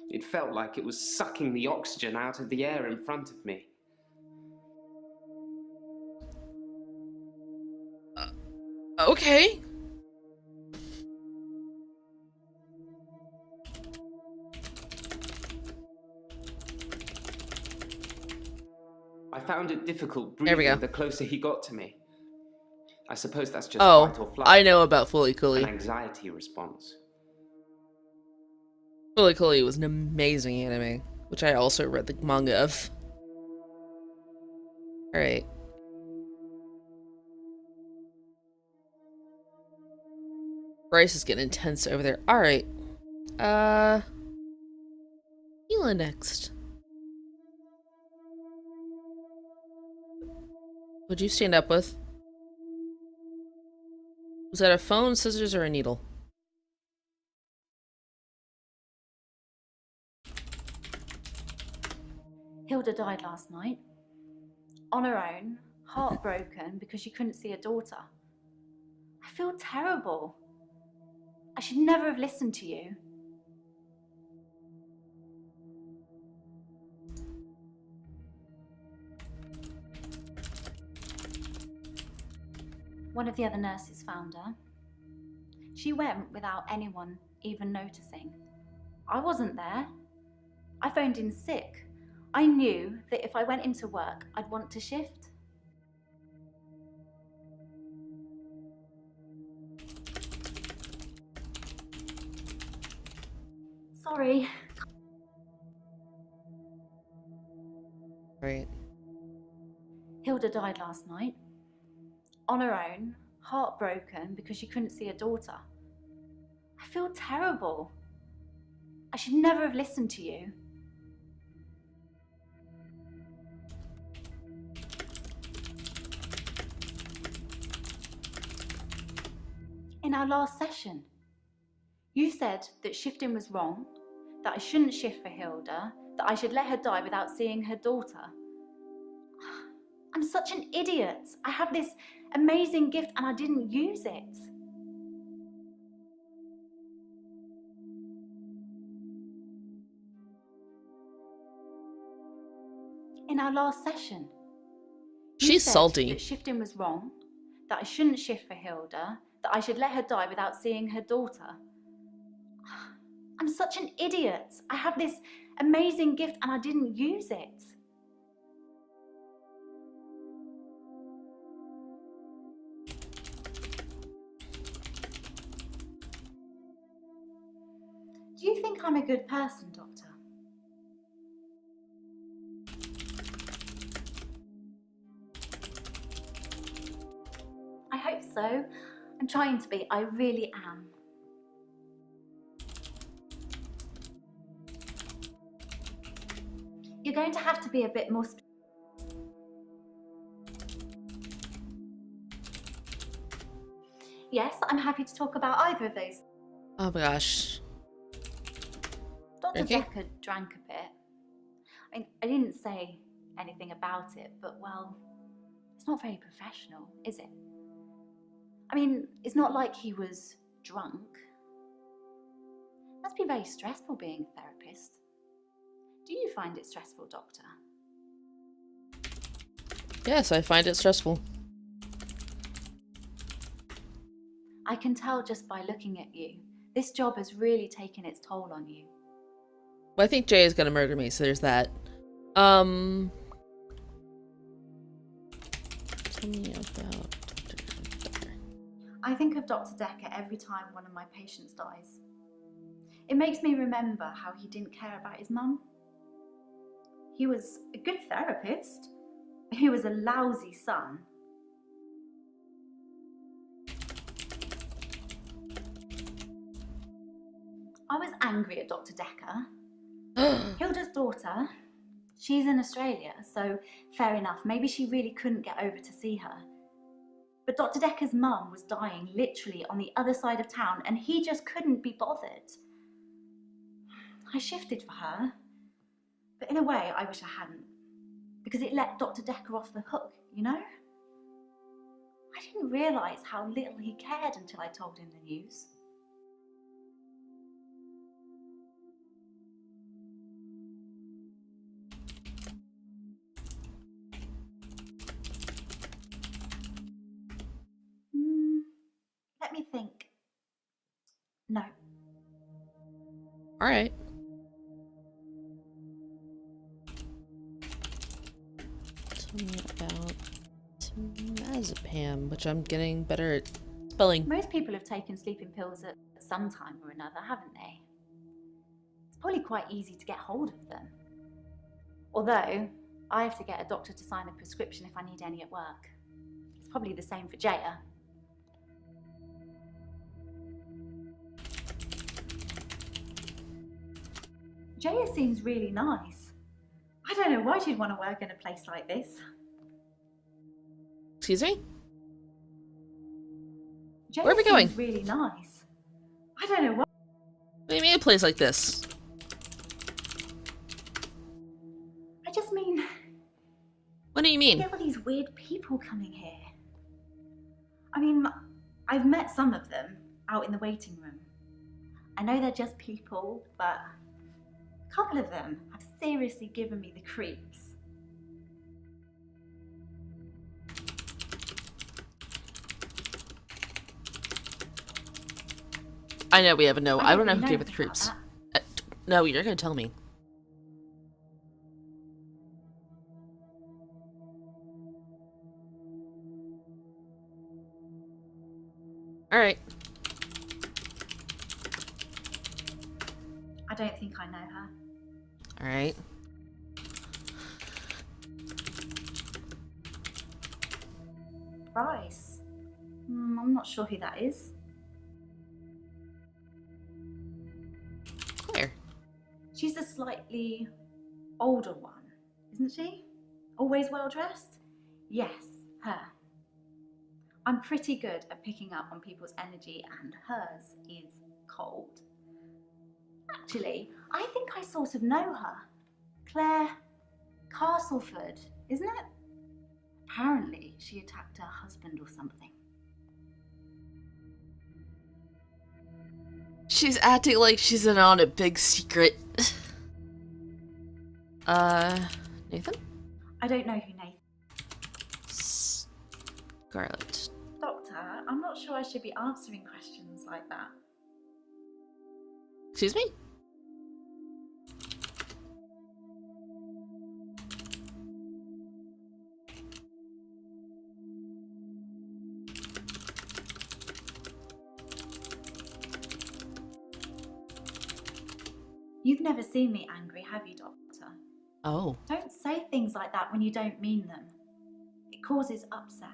It felt like it was sucking the oxygen out of the air in front of me. Okay. I found it difficult There we breathing go. the closer he got to me. I suppose that's just Oh, fight or flight. I know about Fully An Cooley. anxiety response. Fully Cooley was an amazing anime, which I also read the manga of. Alright. Bryce is getting intense over there. Alright. Hila next. What'd you stand up with? Was that a phone, scissors, or a needle? Hilda died last night. On her own, heartbroken because she couldn't see her daughter. I feel terrible. I should never have listened to you. One of the other nurses found her. She went without anyone even noticing. I wasn't there. I phoned in sick. I knew that if I went into work, I'd want to shift. Sorry. Right. Hilda died last night. On her own, heartbroken because she couldn't see her daughter. I feel terrible. I should never have listened to you. In our last session, you said that shifting was wrong, that I shouldn't shift for Hilda, that I should let her die without seeing her daughter. I'm such an idiot. I have this amazing gift and I didn't use it. In our last session, you She's said salty. that shifting was wrong, that I shouldn't shift for Hilda, that I should let her die without seeing her daughter. I'm such an idiot. I have this amazing gift and I didn't use it. Do you think I'm a good person, Doctor? I hope so. I'm trying to be. I really am. You're going to have to be a bit more Yes, I'm happy to talk about either of those. Oh my gosh. Dr. Okay. Decker drank a bit. I mean, I didn't say anything about it, but well, it's not very professional, is it? I mean, it's not like he was drunk. It must be very stressful being a therapist. Do you find it stressful, Doctor? Yes, I find it stressful. I can tell just by looking at you. This job has really taken its toll on you. Well, I think Jay is gonna murder me, so there's that. Tell me about Dr. Decker. I think of Dr. Decker every time one of my patients dies. It makes me remember how he didn't care about his mum. He was a good therapist. He was a lousy son. I was angry at Dr. Decker. Hilda's daughter, she's in Australia, so fair enough. Maybe she really couldn't get over to see her. But Dr. Decker's mum was dying literally on the other side of town, and he just couldn't be bothered. I shifted for her, but in a way I wish I hadn't, because it let Dr. Decker off the hook, you know? I didn't realise how little he cared until I told him the news. Let me think. No. Alright. Tell me about Temazepam, which I'm getting better at spelling. Most people have taken sleeping pills at some time or another, haven't they? It's probably quite easy to get hold of them. Although, I have to get a doctor to sign a prescription if I need any at work. It's probably the same for Jaya. Jaya seems really nice. I don't know why she'd want to work in a place like this. Excuse me? Jaya Where are we going? seems really nice. I don't know why. What do you mean a place like this? I just mean, What do you you mean? get all these weird people coming here. I mean, I've met some of them out in the waiting room. I know they're just people, but a couple of them have seriously given me the creeps. I know we have a no. I don't know really who gave it the anything about creeps. that. No, you're gonna tell me. Alright. I don't think I know her. Alright. Bryce. I'm not sure who that is. Claire. She's the slightly older one, isn't she? Always well dressed? Yes, her. I'm pretty good at picking up on people's energy, and hers is cold. Actually, I think I sort of know her. Claire Castleford, isn't it? Apparently, she attacked her husband or something. She's acting like she's in on a big secret. Nathan? I don't know who Nathan. Scarlet. Doctor, I'm not sure I should be answering questions like that. Excuse me? You've never seen me angry, have you, Doctor? Oh. Don't say things like that when you don't mean them. It causes upset.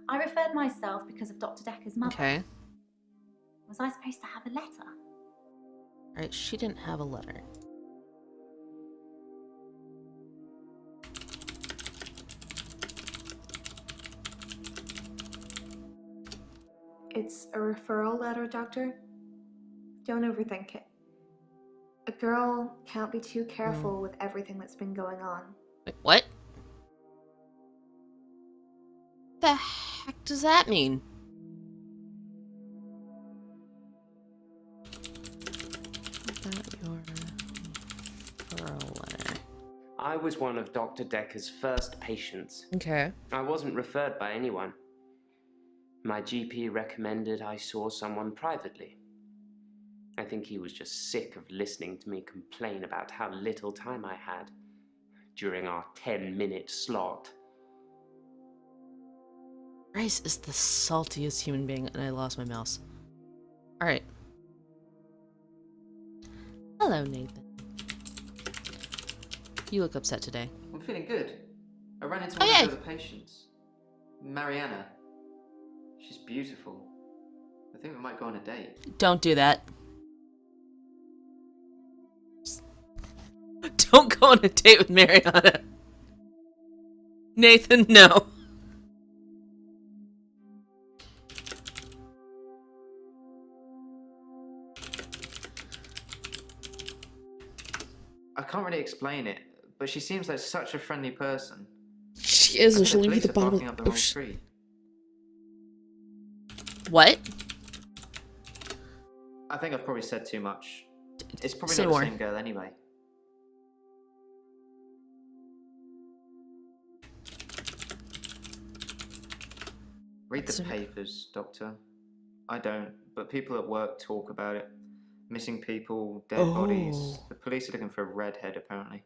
I referred myself because of Dr. Decker's mother. Okay. Was I supposed to have a letter? Alright, she didn't have a letter. It's a referral letter, Doctor. Don't overthink it. A girl can't be too careful with everything that's been going on. Wait, what? The heck does that mean? About your referral letter. I was one of Dr. Decker's first patients. Okay. I wasn't referred by anyone. My GP recommended I saw someone privately. I think he was just sick of listening to me complain about how little time I had during our 10-minute slot. Bryce is the saltiest human being, and I lost my mouse. Alright. Hello, Nathan. You look upset today. I'm feeling good. I ran into Oh, one of yeah. the other patients. Mariana. She's beautiful. I think we might go on a date. Don't do that. Don't go on a date with Mariana. Nathan, no. I can't really explain it, but she seems like such a friendly person. She is, I and think she'll the leave you police the are bottom barking of up the the wrong tree. What? I think I've probably said too much. It's probably Say not more. the same girl anyway. Read the So- papers, Doctor. I don't, but people at work talk about it. Missing people, dead bodies. Oh. The police are looking for a redhead, apparently.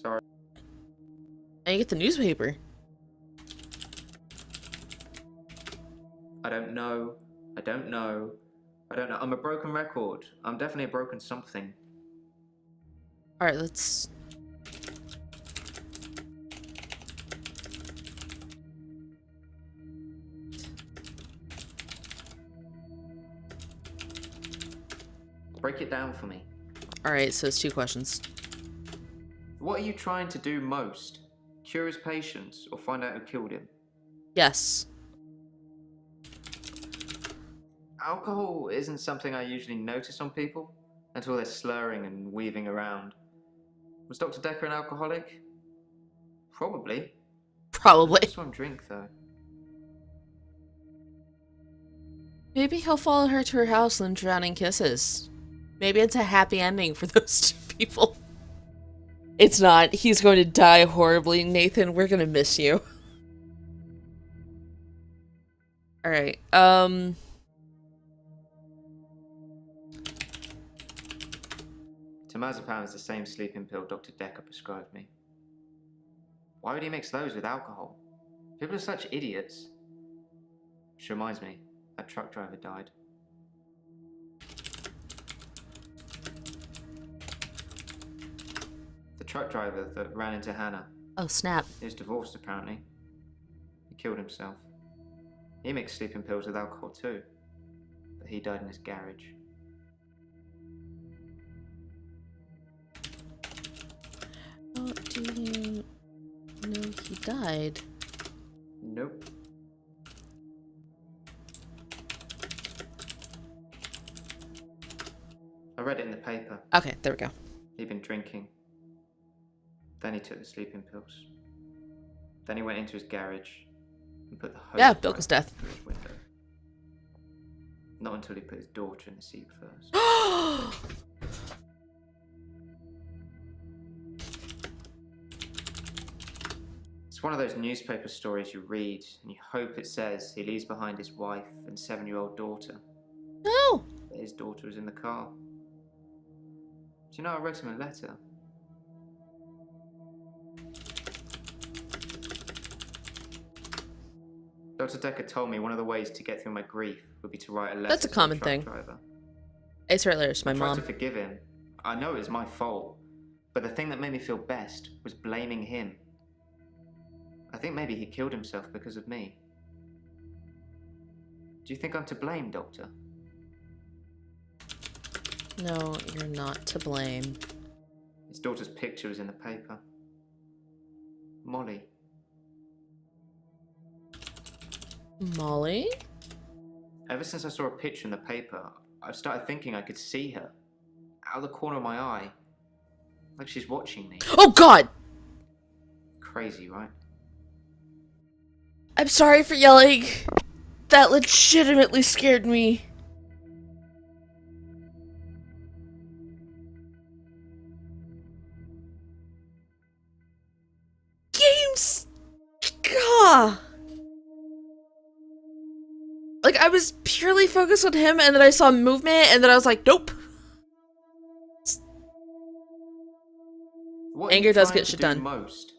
Sorry. Now you get the newspaper. I don't know. I don't know. I don't know. I'm a broken record. I'm definitely a broken something. Alright, let's... Break it down for me. Alright, so it's 2 questions. What are you trying to do most? Cure his patients or find out who killed him? Yes. Alcohol isn't something I usually notice on people until they're slurring and weaving around. Was Dr. Decker an alcoholic? Probably. Probably. Just one drink, though. Maybe he'll follow her to her house and drown in kisses. Maybe it's a happy ending for those 2 people. It's not. He's going to die horribly. Nathan, we're going to miss you. Alright, Temazepam is the same sleeping pill Dr. Decker prescribed me. Why would he mix those with alcohol? People are such idiots. Which reminds me, that truck driver died. The truck driver that ran into Hannah. oh snap. He was divorced, apparently. He killed himself. He mixed sleeping pills with alcohol too, but he died in his garage. Oh, do you know he died? Nope. I read it in the paper. Okay, there we go. He'd been drinking. Then he took the sleeping pills. Then he went into his garage and put the hose Yeah, pipe Bilko's death. through his window. Not until he put his daughter in the seat first. It's one of those newspaper stories you read and you hope it says he leaves behind his wife and 7-year-old daughter. No! But his daughter was in the car. Do you know I wrote him a letter? Dr. Decker told me one of the ways to get through my grief would be to write a letter That's a to the common truck thing. driver. It's right there, it's my I tried mom. to forgive him. I know it was my fault, but the thing that made me feel best was blaming him. I think maybe he killed himself because of me. Do you think I'm to blame, Doctor? No, you're not to blame. His daughter's picture was in the paper. Molly. Molly? Ever since I saw a picture in the paper, I've started thinking I could see her. Out of the corner of my eye. Like she's watching me. Oh god! Crazy, right? I'm sorry for yelling. That legitimately scared me. Games! Gah! Like, I was purely focused on him, and then I saw movement, and then I was like, nope. What Anger are you does trying get to shit do done. most?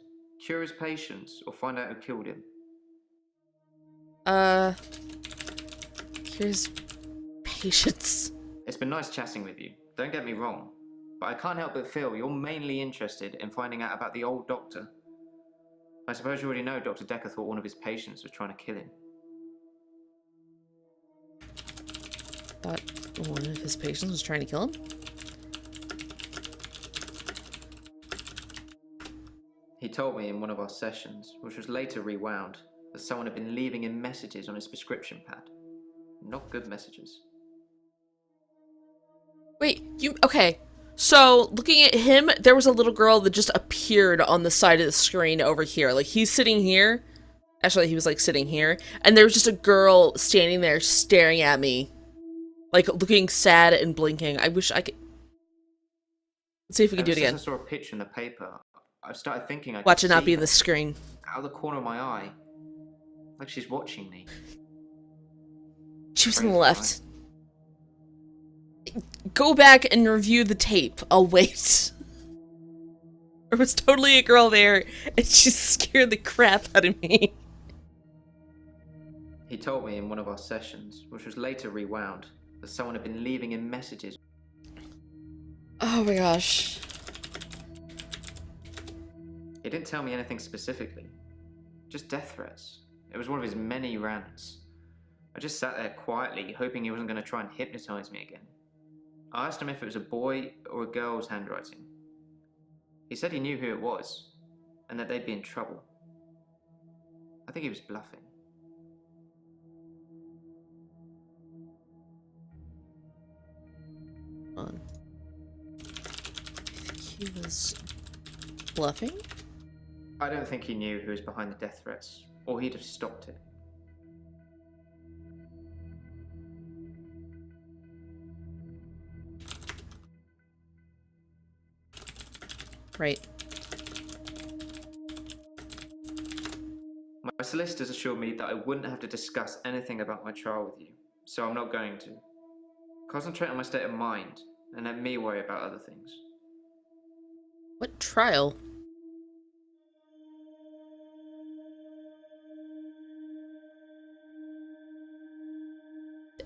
Cure his patients or find out who killed him? Here's patience. It's been nice chatting with you, don't get me wrong, but I can't help but feel you're mainly interested in finding out about the old doctor. I suppose you already know Dr. Decker thought one of his patients was trying to kill him. Thought one of his patients was trying to kill him? He told me in one of our sessions, which was later rewound, that someone had been leaving him messages on his prescription pad. Not good messages. Wait, okay. So, looking at him, there was a little girl that just appeared on the side of the screen over here. Like, he's sitting here. Actually, he was, like, sitting here. And there was just a girl standing there staring at me. Like, looking sad and blinking. I wish I could... Let's see if we can do it again. Ever since I saw a picture in the paper, I've started thinking I Watch could it not see be in her the screen. out of the corner of my eye. Like she's watching me. She was on the Crazy, left. Go back and review the tape. I'll wait. There was totally a girl there, and she scared the crap out of me. He told me in one of our sessions, which was later rewound, that someone had been leaving him messages. Oh my gosh. He didn't tell me anything specifically, just death threats. It was one of his many rants. I just sat there quietly, hoping he wasn't going to try and hypnotize me again. I asked him if it was a boy or a girl's handwriting. He said he knew who it was, and that they'd be in trouble. I think he was bluffing. On. I think he was bluffing? I don't think he knew who was behind the death threats, or he'd have stopped it. Right. My solicitors assured me that I wouldn't have to discuss anything about my trial with you, so I'm not going to. Concentrate on my state of mind, and let me worry about other things. What trial?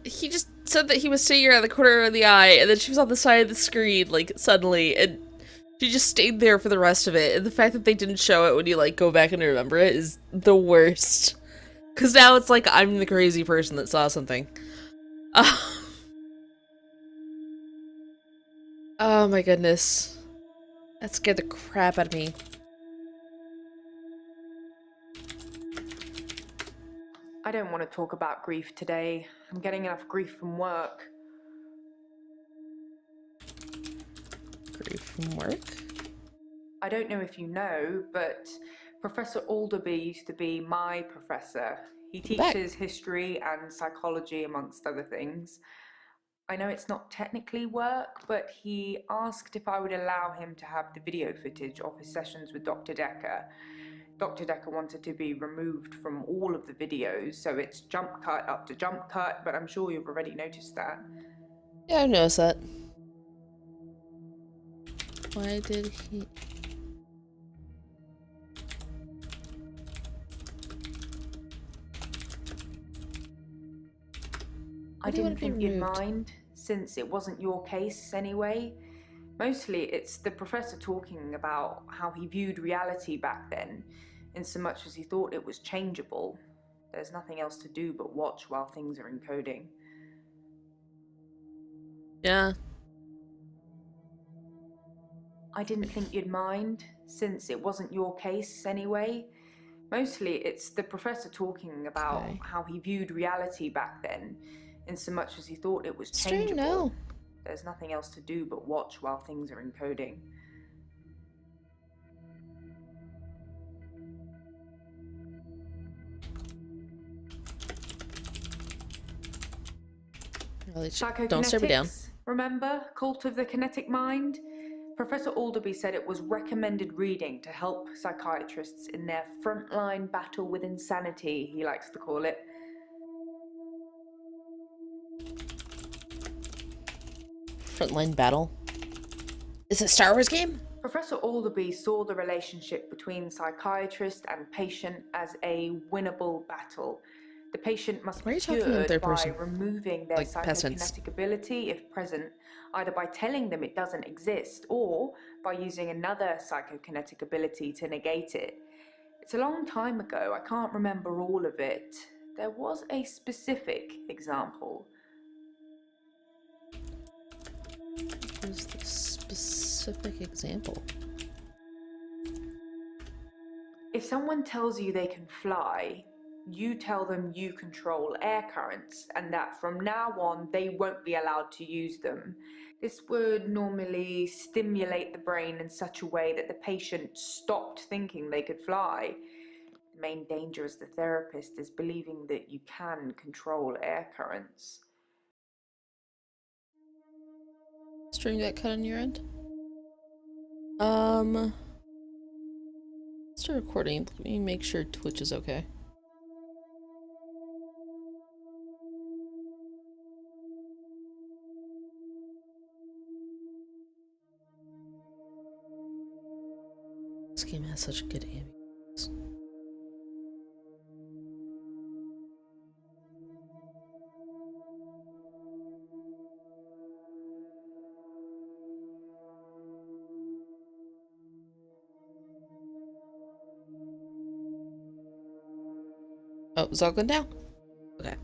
He just said that he was seeing her out of the corner of the eye, and then she was on the side of the screen, like, suddenly, and she just stayed there for the rest of it, and the fact that they didn't show it when you, like, go back and remember it is the worst. Because now it's like I'm the crazy person that saw something. Oh my goodness. That scared the crap out of me. I don't want to talk about grief today. I'm getting enough grief from work. Grief from work? I don't know if you know, but Professor Alderby used to be my professor. He teaches history and psychology, amongst other things. I know it's not technically work, but he asked if I would allow him to have the video footage of his sessions with Dr. Decker. Dr. Decker wanted to be removed from all of the videos, so it's jump cut up to jump cut, but I'm sure you've already noticed that. Yeah, I've noticed that. Why did he... I didn't think you'd mind, since it wasn't your case anyway. Mostly it's the professor talking about how he viewed reality back then, in so much as he thought it was changeable. There's nothing else to do but watch while things are encoding. Yeah. I didn't think you'd mind, since it wasn't your case anyway. Mostly it's the professor talking about how he viewed reality back then, in so much as he thought it was changeable. No. There's nothing else to do but watch while things are encoding. Don't stare me down. Remember? Cult of the Kinetic Mind? Professor Alderby said it was recommended reading to help psychiatrists in their frontline battle with insanity, he likes to call it. Frontline battle? Is it a Star Wars game? Professor Alderby saw the relationship between psychiatrist and patient as a winnable battle. The patient must be cured by removing their psychokinetic ability, if present, either by telling them it doesn't exist or by using another psychokinetic ability to negate it. It's a long time ago, I can't remember all of it. There was a specific example. What is the specific example? If someone tells you they can fly, you tell them you control air currents and that from now on they won't be allowed to use them. This would normally stimulate the brain in such a way that the patient stopped thinking they could fly. The main danger as the therapist is believing that you can control air currents. Stream got cut on your end? Start recording. Let me make sure Twitch is okay. This game has such good ambience. Oh, is all good now? Okay.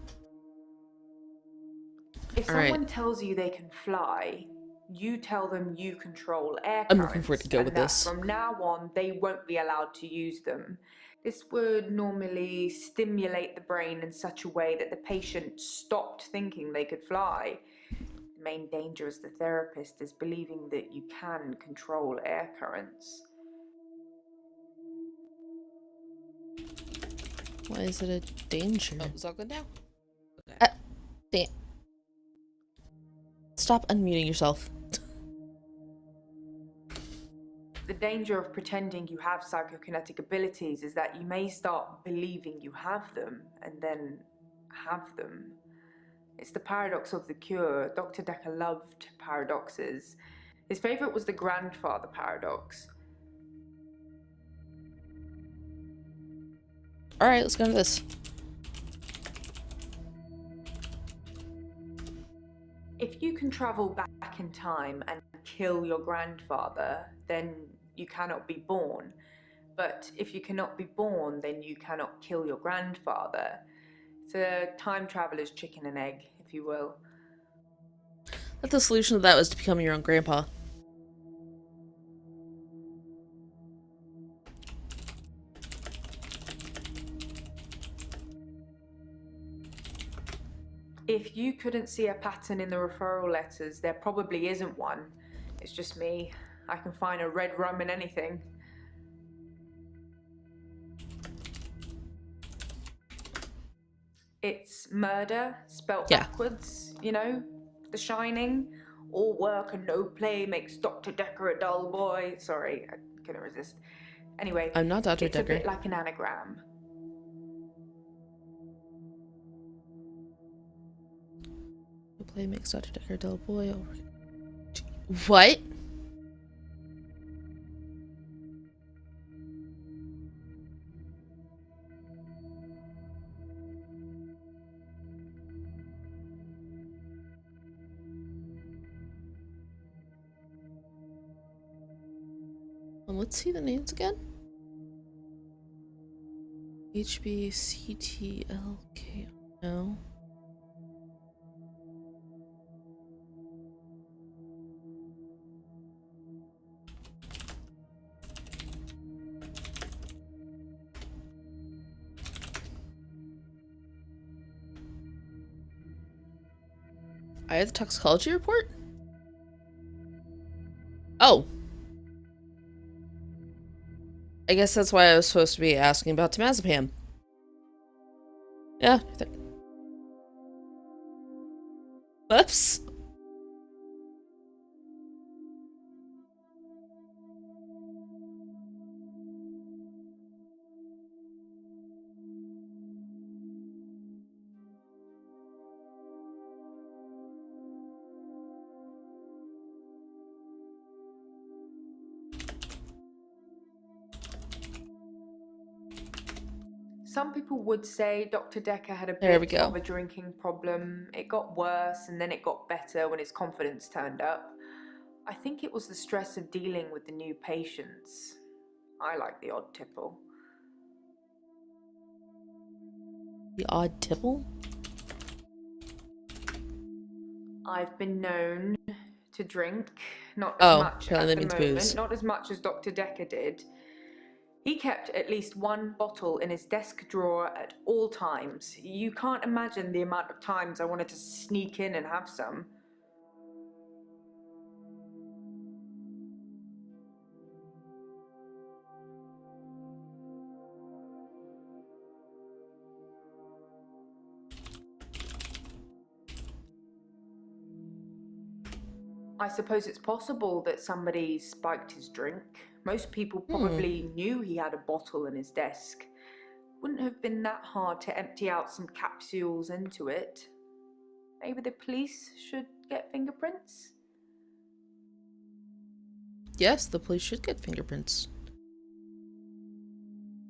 If someone tells you they can fly, you tell them you control air currents. I'm looking forward to go with this. From now on, they won't be allowed to use them. This would normally stimulate the brain in such a way that the patient stopped thinking they could fly. The main danger as the therapist is believing that you can control air currents. Why is it a danger? Oh, is all good now? Okay. Damn. Stop unmuting yourself. The danger of pretending you have psychokinetic abilities is that you may start believing you have them and then have them. It's the paradox of the cure. Dr. Decker loved paradoxes. His favorite was the grandfather paradox. Alright, let's go into this. If you can travel back in time and kill your grandfather, then you cannot be born. But if you cannot be born, then you cannot kill your grandfather. It's a time traveler's chicken and egg, if you will. That the solution to that was to become your own grandpa. If you couldn't see a pattern in the referral letters, there probably isn't one. It's just me. I can find a red rum in anything. It's murder, spelt backwards, you know? The Shining. All work and no play makes Dr. Decker a dull boy. Sorry, I couldn't resist. Anyway, I'm not Dr. it's Decker. a bit like an anagram. No play makes Dr. Decker a dull boy. What? Let's see the names again. HBCTLK. No. I have the toxicology report? Oh. I guess that's why I was supposed to be asking about temazepam. Yeah. Whoops. Some people would say Dr. Decker had a There we bit go. of a drinking problem. It got worse and then it got better when his confidence turned up. I think it was the stress of dealing with the new patients. I like the odd tipple. The odd tipple? I've been known to drink, not as Oh, much apparently at that the means moment, booze. not as much as Dr. Decker did. He kept at least one bottle in his desk drawer at all times. You can't imagine the amount of times I wanted to sneak in and have some. I suppose it's possible that somebody spiked his drink. Most people probably knew he had a bottle in his desk. Wouldn't have been that hard to empty out some capsules into it. Maybe the police should get fingerprints? Yes, the police should get fingerprints.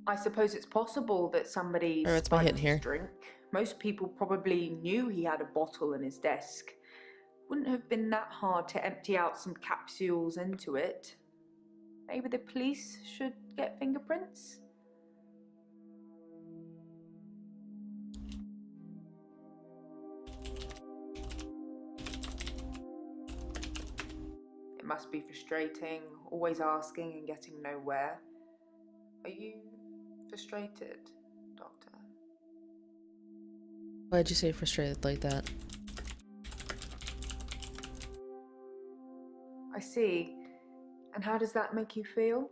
I suppose it's possible that somebody Alright, what's my hit spiked here? his drink. Most people probably knew he had a bottle in his desk. Wouldn't have been that hard to empty out some capsules into it. Maybe the police should get fingerprints? It must be frustrating, always asking and getting nowhere. Are you frustrated, Doctor? Why'd you say frustrated like that? I see. And how does that make you feel?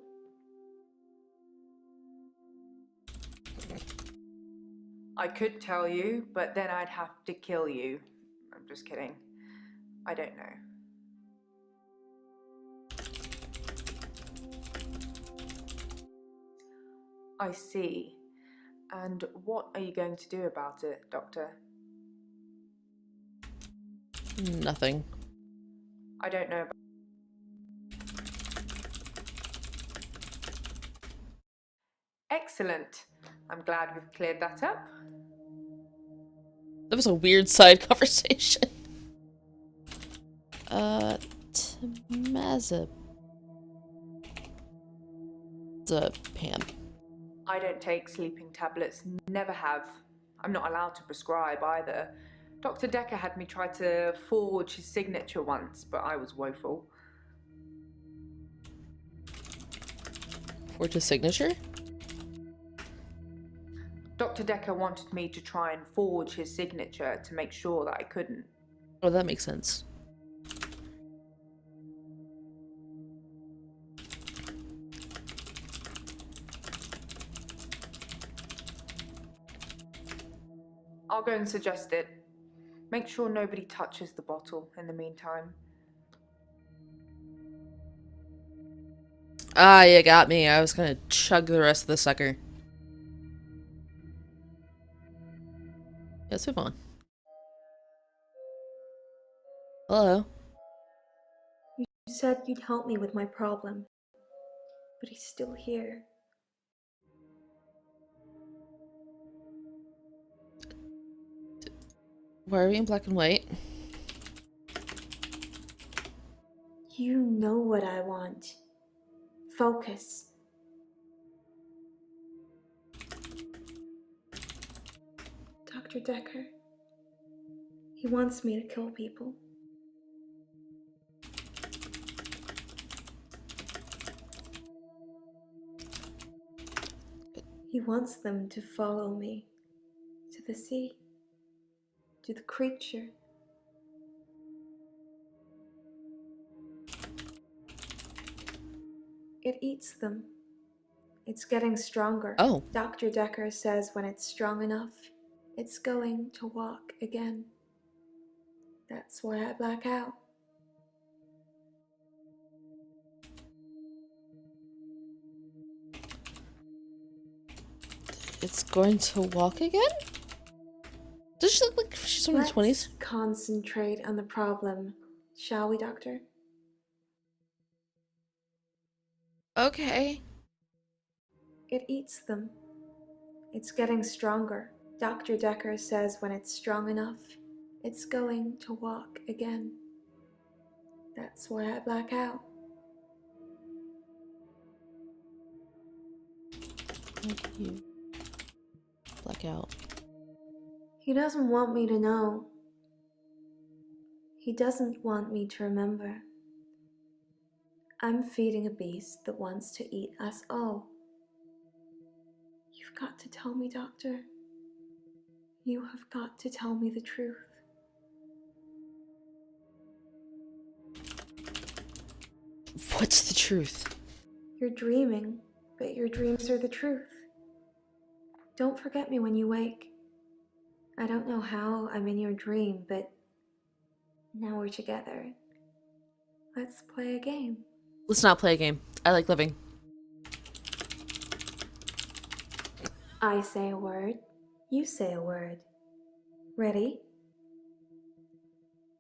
I could tell you, but then I'd have to kill you. I'm just kidding. I don't know. I see. And what are you going to do about it, Doctor? Nothing. I don't know about... Excellent. I'm glad we've cleared that up. That was a weird side conversation. Tamazepam. I don't take sleeping tablets, never have. I'm not allowed to prescribe either. Dr. Decker had me try to forge his signature once, but I was woeful. Forge his signature? Dr. Decker wanted me to try and forge his signature to make sure that I couldn't. Oh, that makes sense. I'll go and suggest it. Make sure nobody touches the bottle in the meantime. Ah, you got me. I was gonna chug the rest of the sucker. Let's move on. Hello. You said you'd help me with my problem, but he's still here. Why are we in black and white? You know what I want. Focus. Dr. Decker. He wants me to kill people. He wants them to follow me to the sea, to the creature. It eats them. It's getting stronger. Oh. Dr. Decker says when it's strong enough, it's going to walk again. That's why I black out. It's going to walk again? Does she look like she's in her 20s? Let's concentrate on the problem, shall we, Doctor? Okay. It eats them. It's getting stronger. Dr. Decker says when it's strong enough, it's going to walk again. That's why I black out. Thank you. Black out. He doesn't want me to know. He doesn't want me to remember. I'm feeding a beast that wants to eat us all. You've got to tell me, Doctor. You have got to tell me the truth. What's the truth? You're dreaming, but your dreams are the truth. Don't forget me when you wake. I don't know how I'm in your dream, but now we're together. Let's play a game. Let's not play a game. I like living. I say a word, you say a word. Ready?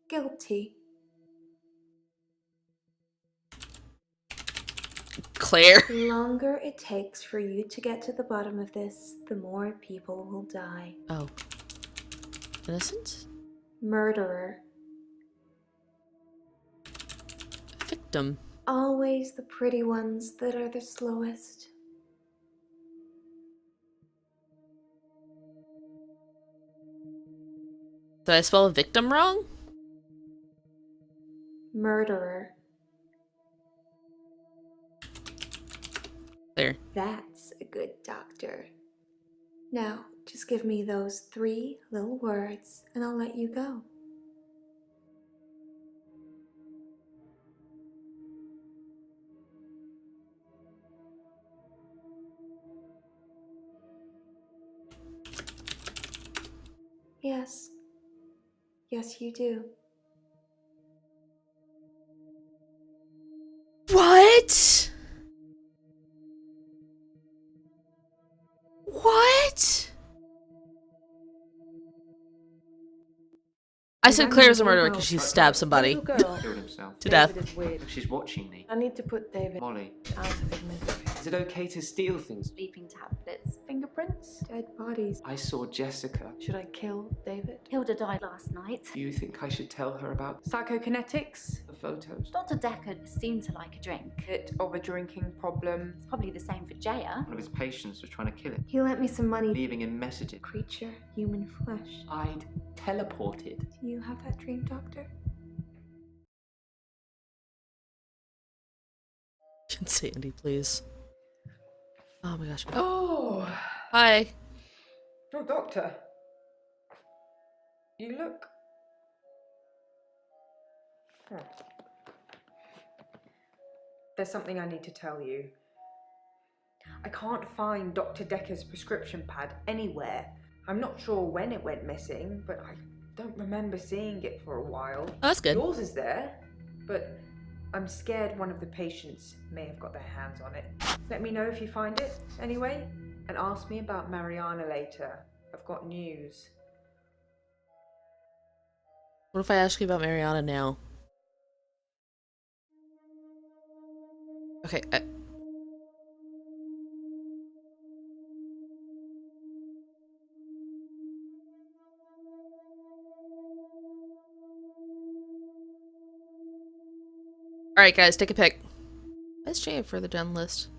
Guilty. Claire. The longer it takes for you to get to the bottom of this, the more people will die. Oh. Innocent? Murderer. Victim. Always the pretty ones that are the slowest. Did I spell victim wrong? Murderer. There. That's a good doctor. Now, just give me those 3 little words and I'll let you go. Yes. Yes, you do. What? I said Claire was a murderer because she stabbed somebody. Little girl. Killed himself. To death. David is weird. She's watching me. I need to put David Molly. out of his misery. Is it okay to steal things? Sleeping tablets. Fingerprints? Dead bodies. I saw Jessica. Should I kill David? Hilda died last night. Do you think I should tell her about Psychokinetics? the photos? Dr. Decker seemed to like a drink. Bit of a drinking problem. It's probably the same for Jaya. One of his patients was trying to kill him, He lent me some money. leaving him messages. Creature, human flesh. I'd teleported. Do you have that dream, Doctor? Insanity, please. Oh my gosh. Oh! Hi. Oh, Doctor. You look... Hmm. There's something I need to tell you. I can't find Dr. Decker's prescription pad anywhere. I'm not sure when it went missing, but I don't remember seeing it for a while. Oh, that's good. Yours is there, but I'm scared one of the patients may have got their hands on it. Let me know if you find it, anyway, and ask me about Mariana later. I've got news. What if I ask you about Mariana now? Okay. Alright, guys, take a pick. Let's Jay further down the list.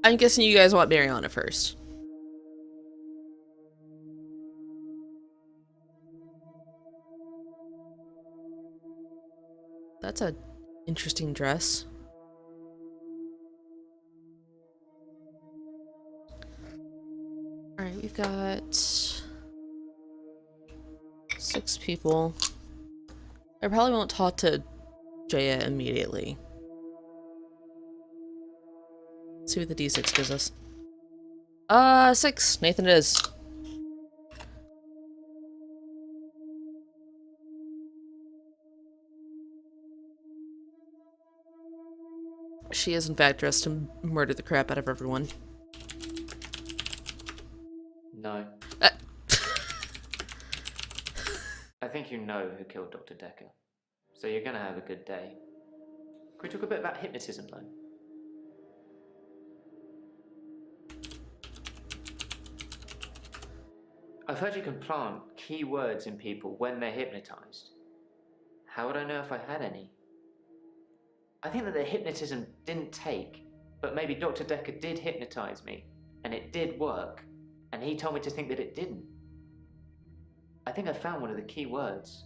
I'm guessing you guys want Mariana first. That's a interesting dress. Alright, we've got 6 people. I probably won't talk to Jaya immediately. Let's see what the D6 gives us. 6. Nathan it is. She is in fact dressed to murder the crap out of everyone. No. I think you know who killed Dr. Decker, so you're gonna have a good day. Can we talk a bit about hypnotism, though? I've heard you can plant key words in people when they're hypnotized. How would I know if I had any? I think that the hypnotism didn't take, but maybe Dr. Decker did hypnotize me, and it did work, and he told me to think that it didn't. I think I found one of the key words.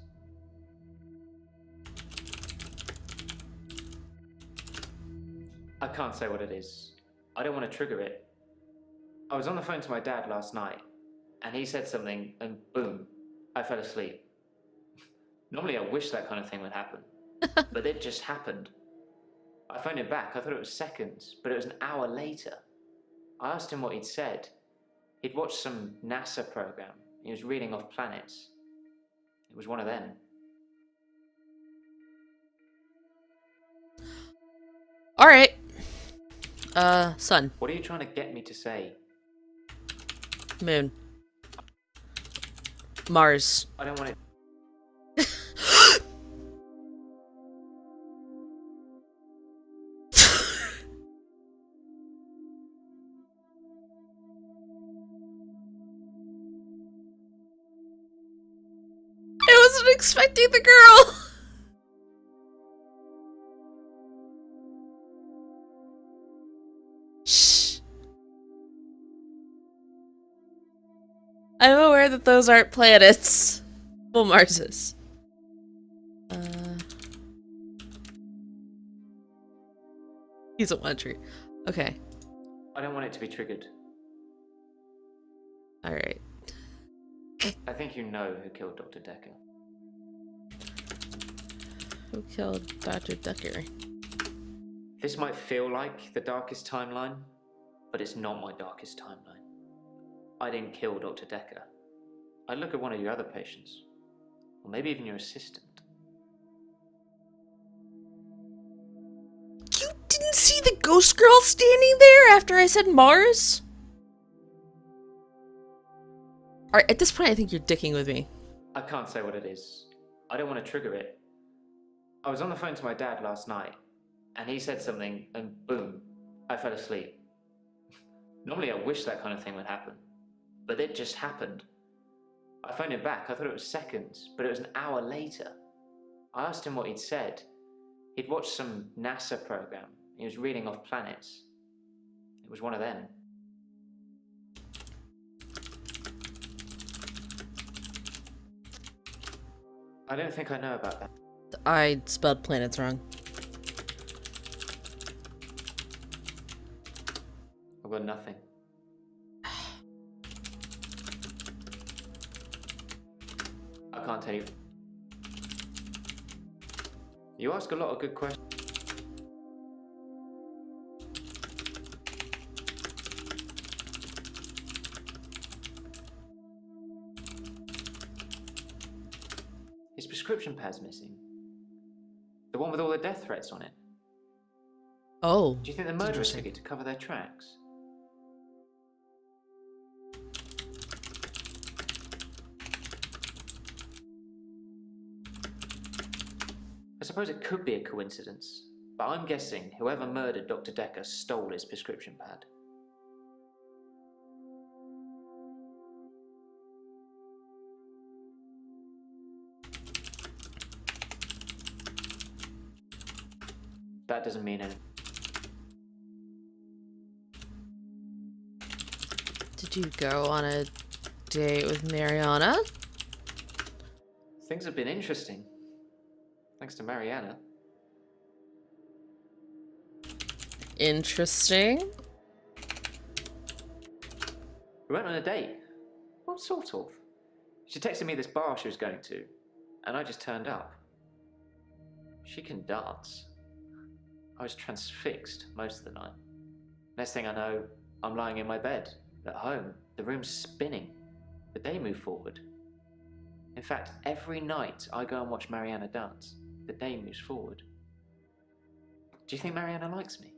I can't say what it is. I don't want to trigger it. I was on the phone to my dad last night, and he said something, and boom, I fell asleep. Normally I wish that kind of thing would happen, but it just happened. I phoned him back. I thought it was seconds, but it was an hour later. I asked him what he'd said. He'd watched some NASA program. He was reading off planets. It was one of them. Alright. Sun. What are you trying to get me to say? Moon. Mars. I don't want it. I wasn't expecting the girl! Shh. I'm aware that those aren't planets. Well, Mars is. He's a one tree. Okay. I don't want it to be triggered. Alright. I think you know who killed Dr. Decker. Who killed Dr. Decker? This might feel like the darkest timeline, but it's not my darkest timeline. I didn't kill Dr. Decker. I look at one of your other patients, or maybe even your assistant. You didn't see the ghost girl standing there after I said Mars? Alright, at this point I think you're dicking with me. I can't say what it is. I don't want to trigger it. I was on the phone to my dad last night, and he said something, and boom, I fell asleep. Normally I wish that kind of thing would happen, but it just happened. I phoned him back. I thought it was seconds, but it was an hour later. I asked him what he'd said. He'd watched some NASA program. He was reading off planets. It was one of them. I don't think I know about that. I spelled planets wrong. I've got nothing. I can't tell you. You ask a lot of good questions. His prescription pad's missing. The one with all the death threats on it. Oh. Do you think the murderers took it to cover their tracks? I suppose it could be a coincidence, but I'm guessing whoever murdered Dr. Decker stole his prescription pad. That doesn't mean anything. Did you go on a date with Mariana? Things have been interesting. Thanks to Mariana. Interesting. We went on a date. What sort of? She texted me this bar she was going to, and I just turned up. She can dance. I was transfixed most of the night. Next thing I know, I'm lying in my bed, at home. The room's spinning. The day moved forward. In fact, every night I go and watch Mariana dance, the day moves forward. Do you think Mariana likes me?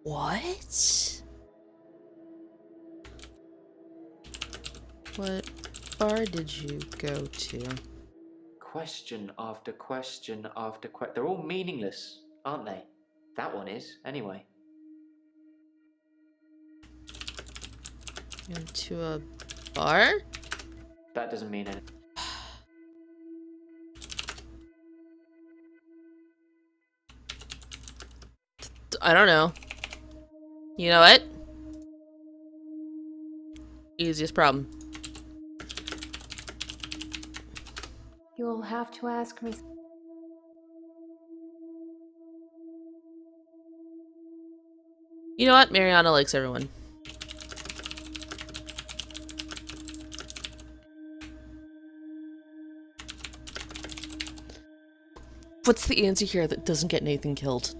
What? What bar did you go to? Question after question after question. They're all meaningless, aren't they? That one is, anyway. You went to a bar? That doesn't mean anything. I don't know. You know what? Easiest problem. You'll have to ask me. You know what? Mariana likes everyone. What's the answer here that doesn't get Nathan killed?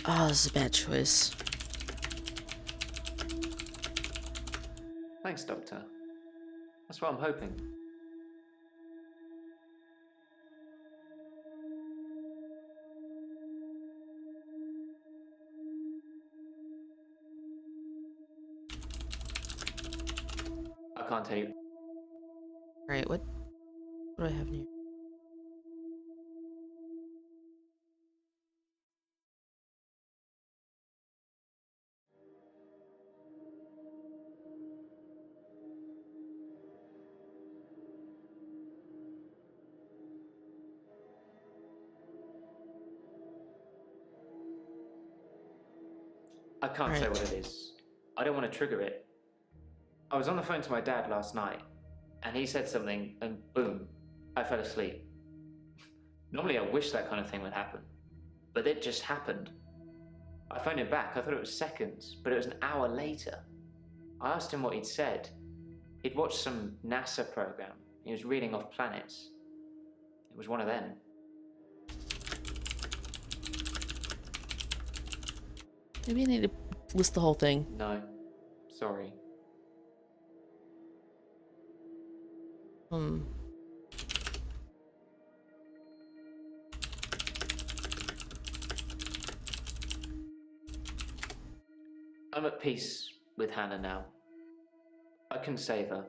Oh, this is a bad choice. Thanks, Doctor. That's what I'm hoping. I can't tell you. Alright, what do I have here? I can't say Right. what it is. I don't want to trigger it. I was on the phone to my dad last night, and he said something, and boom, I fell asleep. Normally I wish that kind of thing would happen, but it just happened. I phoned him back. I thought it was seconds, but it was an hour later. I asked him what he'd said. He'd watched some NASA program. He was reading off planets. It was one of them. Maybe I need to list the whole thing. No, sorry. Hmm. I'm at peace with Hannah now. I can save her.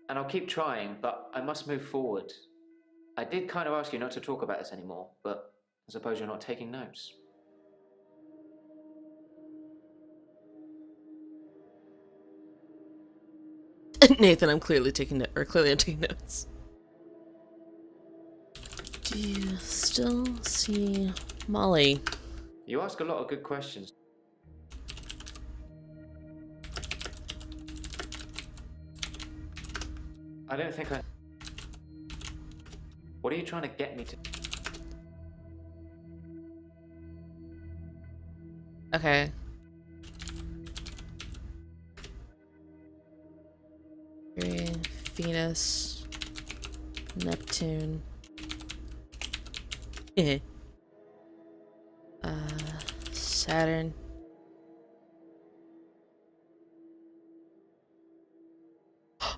And I'll keep trying, but I must move forward. I did kind of ask you not to talk about this anymore, but I suppose you're not taking notes. Nathan, I'm clearly taking I'm taking notes. Do you still see Molly? You ask a lot of good questions. I don't think I... What are you trying to get me to... Okay. Mercury, Venus, Neptune. Saturn.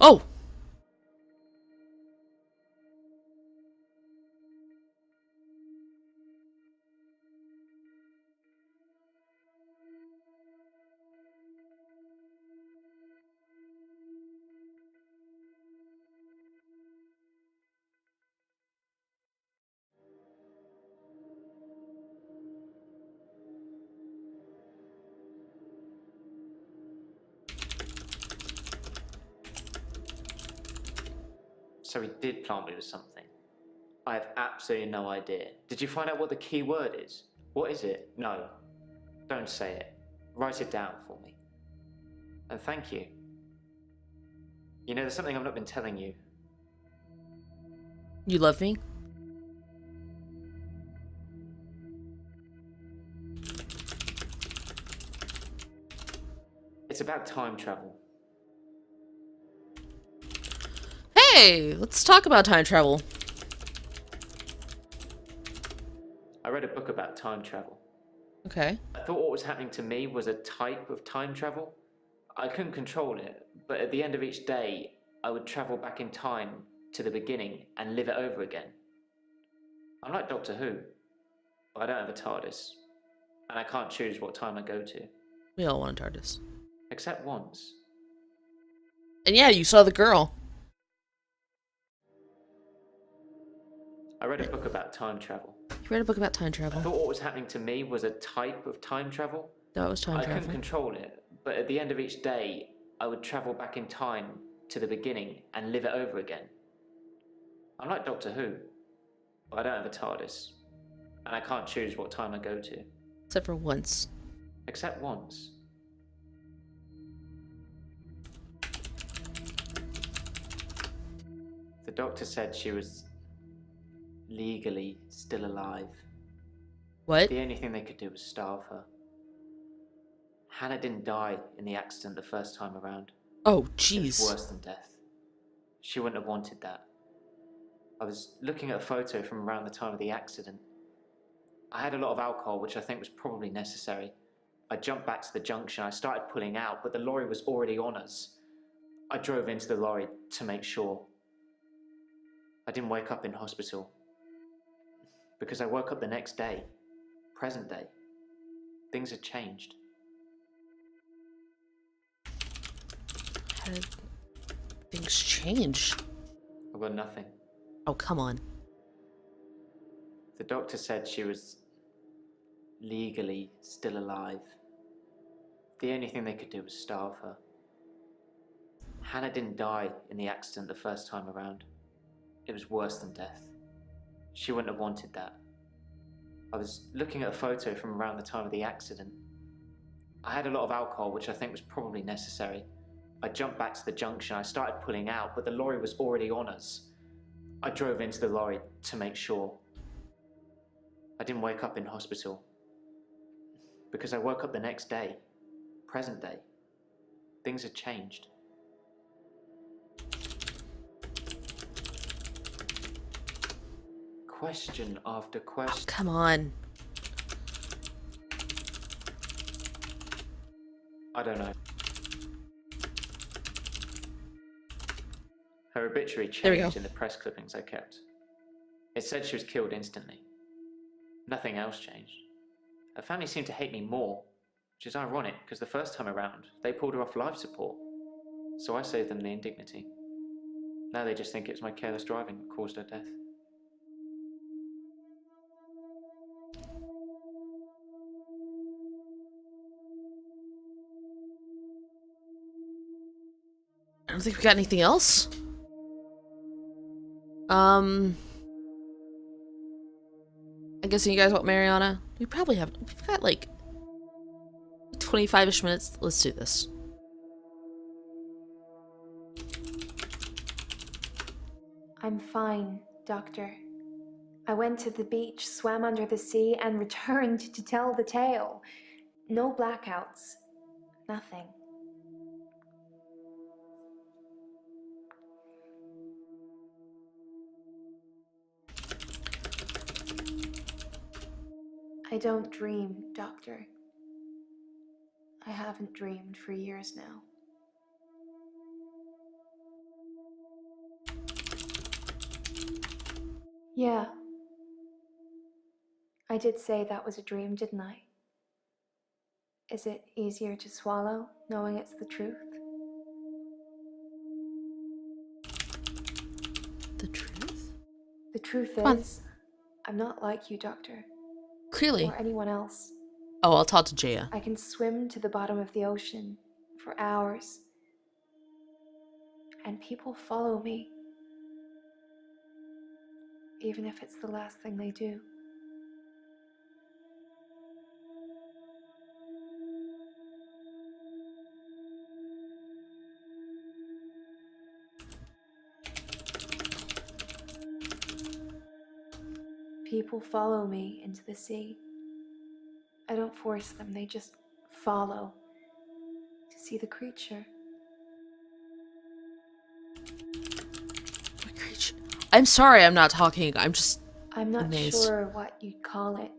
Oh! So he did plant me with something. I have absolutely no idea. Did you find out what the key word is? What is it? No. Don't say it. Write it down for me. And thank you. You know, there's something I've not been telling you. You love me? It's about time travel. Hey, let's talk about time travel. I read a book about time travel. Okay. I thought what was happening to me was a type of time travel. I couldn't control it, but at the end of each day, I would travel back in time to the beginning and live it over again. I'm like Doctor Who, but I don't have a TARDIS, and I can't choose what time I go to. We all want a TARDIS. Except once. And yeah, you saw the girl. I read a book about time travel. You read a book about time I travel. thought what was happening to me was a type of time travel. That was time I travel. couldn't control it, but at the end of each day, I would travel back in time to the beginning and live it over again. I'm like Doctor Who, but I don't have a TARDIS, and I can't choose what time I go to. Except for once. Except once. The doctor said she was legally still alive. What? The only thing they could do was starve her. Hannah didn't die in the accident the first time around. Oh, It was jeez. worse than death. She wouldn't have wanted that. I was looking at a photo from around the time of the accident. I had a lot of alcohol, which I think was probably necessary. I jumped back to the junction. I started pulling out, but the lorry was already on us. I drove into the lorry to make sure. I didn't wake up in hospital because I woke up the next day, present day. Things had changed. How did things change? I got nothing. Oh, come on. The doctor said she was legally still alive. The only thing they could do was starve her. Hannah didn't die in the accident the first time around. It was worse than death. She wouldn't have wanted that. I was looking at a photo from around the time of the accident. I had a lot of alcohol, which I think was probably necessary. I jumped back to the junction. I started pulling out, but the lorry was already on us. I drove into the lorry to make sure. I didn't wake up in hospital because I woke up the next day, present day. Things had changed. Question after question. Come on. I don't know. Her obituary There we changed go. in the press clippings I kept. It said she was killed instantly. Nothing else changed. Her family seemed to hate me more, which is ironic because the first time around, they pulled her off life support. So I saved them the indignity. Now they just think it was my careless driving that caused her death. I don't think we got anything else. I guess you guys want Mariana? We probably have. We've got like 25-ish minutes. Let's do this. I'm fine, Doctor. I went to the beach, swam under the sea, and returned to tell the tale. No blackouts. Nothing. I don't dream, Doctor. I haven't dreamed for years now. Yeah. I did say that was a dream, didn't I? Is it easier to swallow, knowing it's the truth? The truth? The truth Come on. is, I'm not like you, Doctor. Clearly. Or anyone else. Oh, I'll talk to Jaya. I can swim to the bottom of the ocean for hours. And people follow me. Even if it's the last thing they do. People follow me into the sea. I don't force them, they just follow to see the creature. What creature? I'm sorry I'm not talking. I'm just I'm not amazed. sure what you'd call it.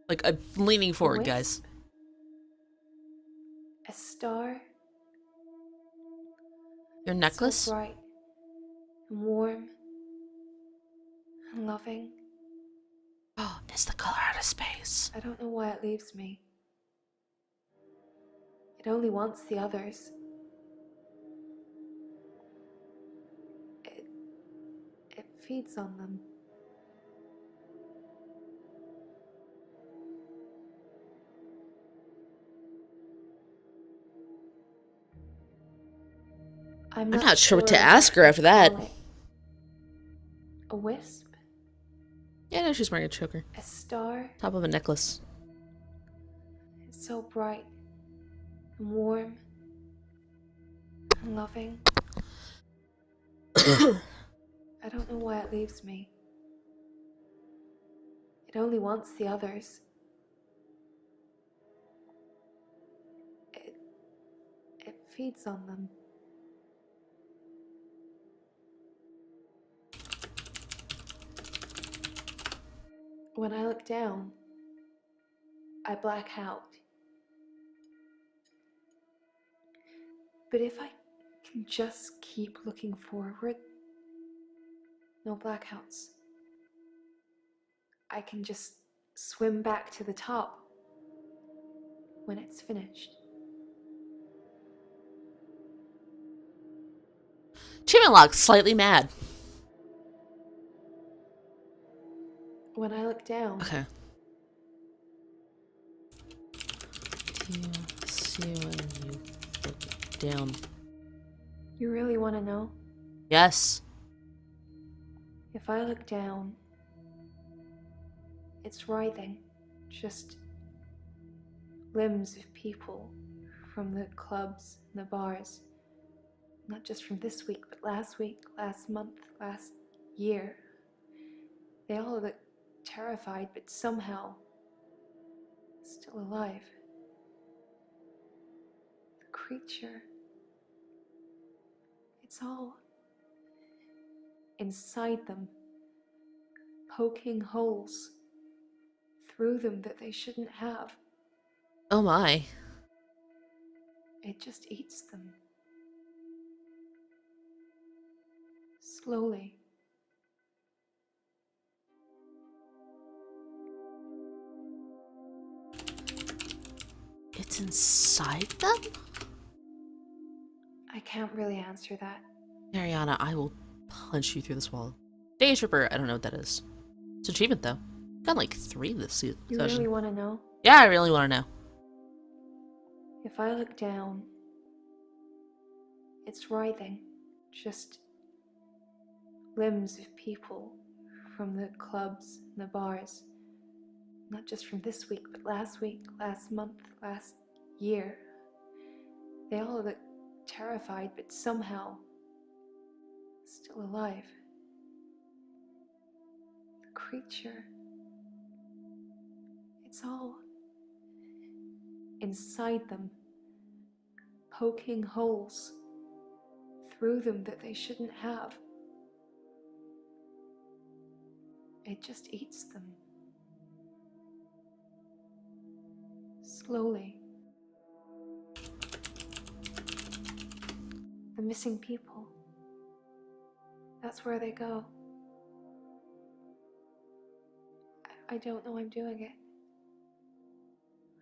Like, I'm leaning forward, wisp? guys. A star? Your necklace? So bright and warm and loving. Oh, it's the color out of space. I don't know why it leaves me. It only wants the others. It feeds on them. I'm not sure what to what ask her after that. call it. A wisp? Yeah, no, she's wearing a choker. A star? Top of a necklace. It's so bright and warm and loving. I don't know why it leaves me. It only wants the others. It feeds on them. When I look down, I black out. But if I can just keep looking forward, no blackouts. I can just swim back to the top when it's finished. Chimenlock's slightly mad. When I look down, Okay. Do you see when you look down? you really want to know? Yes. If I look down, it's writhing, just limbs of people from the clubs and the bars. Not just from this week, but last week, last month, last year. They all look terrified, but somehow still alive. The creature, it's all inside them, poking holes through them that they shouldn't have. Oh my. It just eats them. Slowly. It's inside them? I can't really answer that. Ariana, I will punch you through this wall. Day Tripper, I don't know what that is. It's an achievement, though. Got like 3 this You session. really want to know? Yeah, I really want to know. If I look down, it's writhing. Just limbs of people from the clubs and the bars. Not just from this week, but last week, last month, last year. They all look terrified, but somehow still alive. The creature. It's all inside them, poking holes through them that they shouldn't have. It just eats them. Slowly. The missing people. That's where they go. I don't know I'm doing it.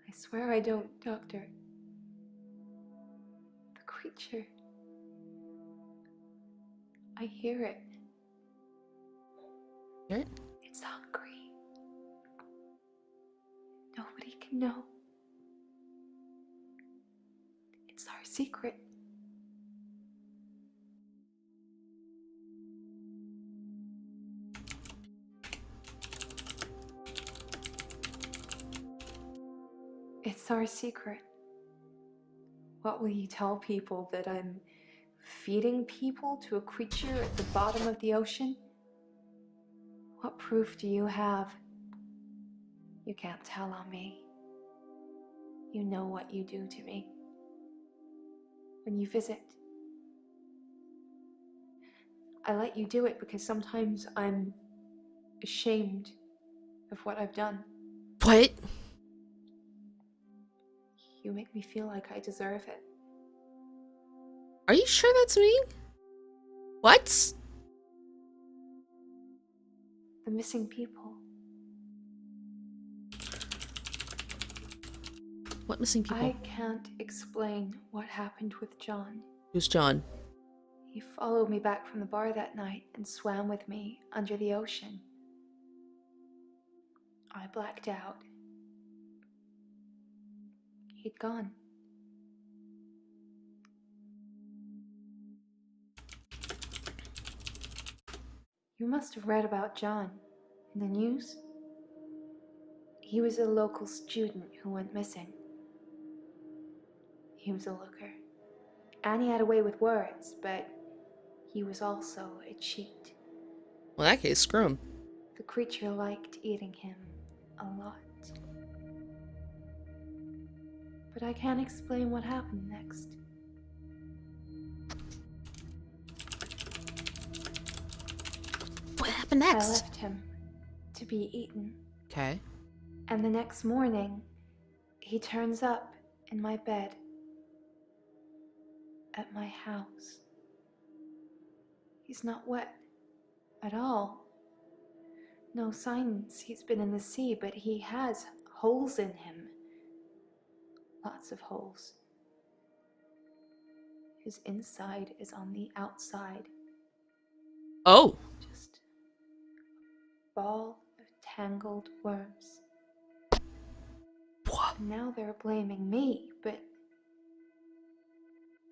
I swear I don't, Doctor. The creature. I hear it. Hear it? It's hungry. Nobody can know. It's our secret. It's our secret. What will you tell people, that I'm feeding people to a creature at the bottom of the ocean? What proof do you have? You can't tell on me. You know what you do to me. When you visit, I let you do it because sometimes I'm ashamed of what I've done. What? You make me feel like I deserve it. Are you sure that's me? What? The missing people. What missing people? I can't explain what happened with John. Who's John? He followed me back from the bar that night and swam with me under the ocean. I blacked out. He'd gone. You must have read about John in the news. He was a local student who went missing. He was a looker. And he had a way with words, but he was also a cheat. Well, in that case, screw him. The creature liked eating him a lot. But I can't explain what happened next. What happened I next? left him to be eaten. Okay. And the next morning, he turns up in my bed at my house. He's not wet at all. No signs he's been in the sea, but he has holes in him. Lots of holes. His inside is on the outside. Oh. Just a ball of tangled worms. What? And now they're blaming me, but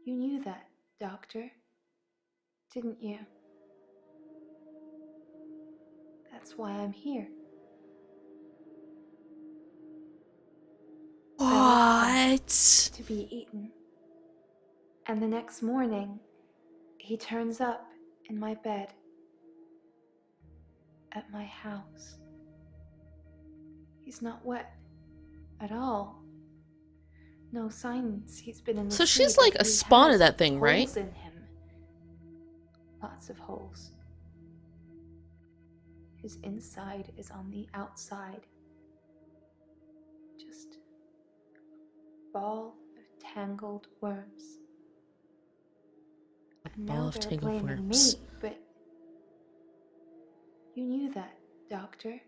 you knew that, Doctor, didn't you? That's why I'm here. What? To be eaten. And the next morning, he turns up in my bed at my house. He's not wet at all. No signs he's been in the So sea, she's but like a he spawn of has that thing, right? holes in him. Lots of holes. His inside is on the outside. Just a ball of tangled worms. And Ball now of they're tangled blaming worms. me, but You knew that, Doctor,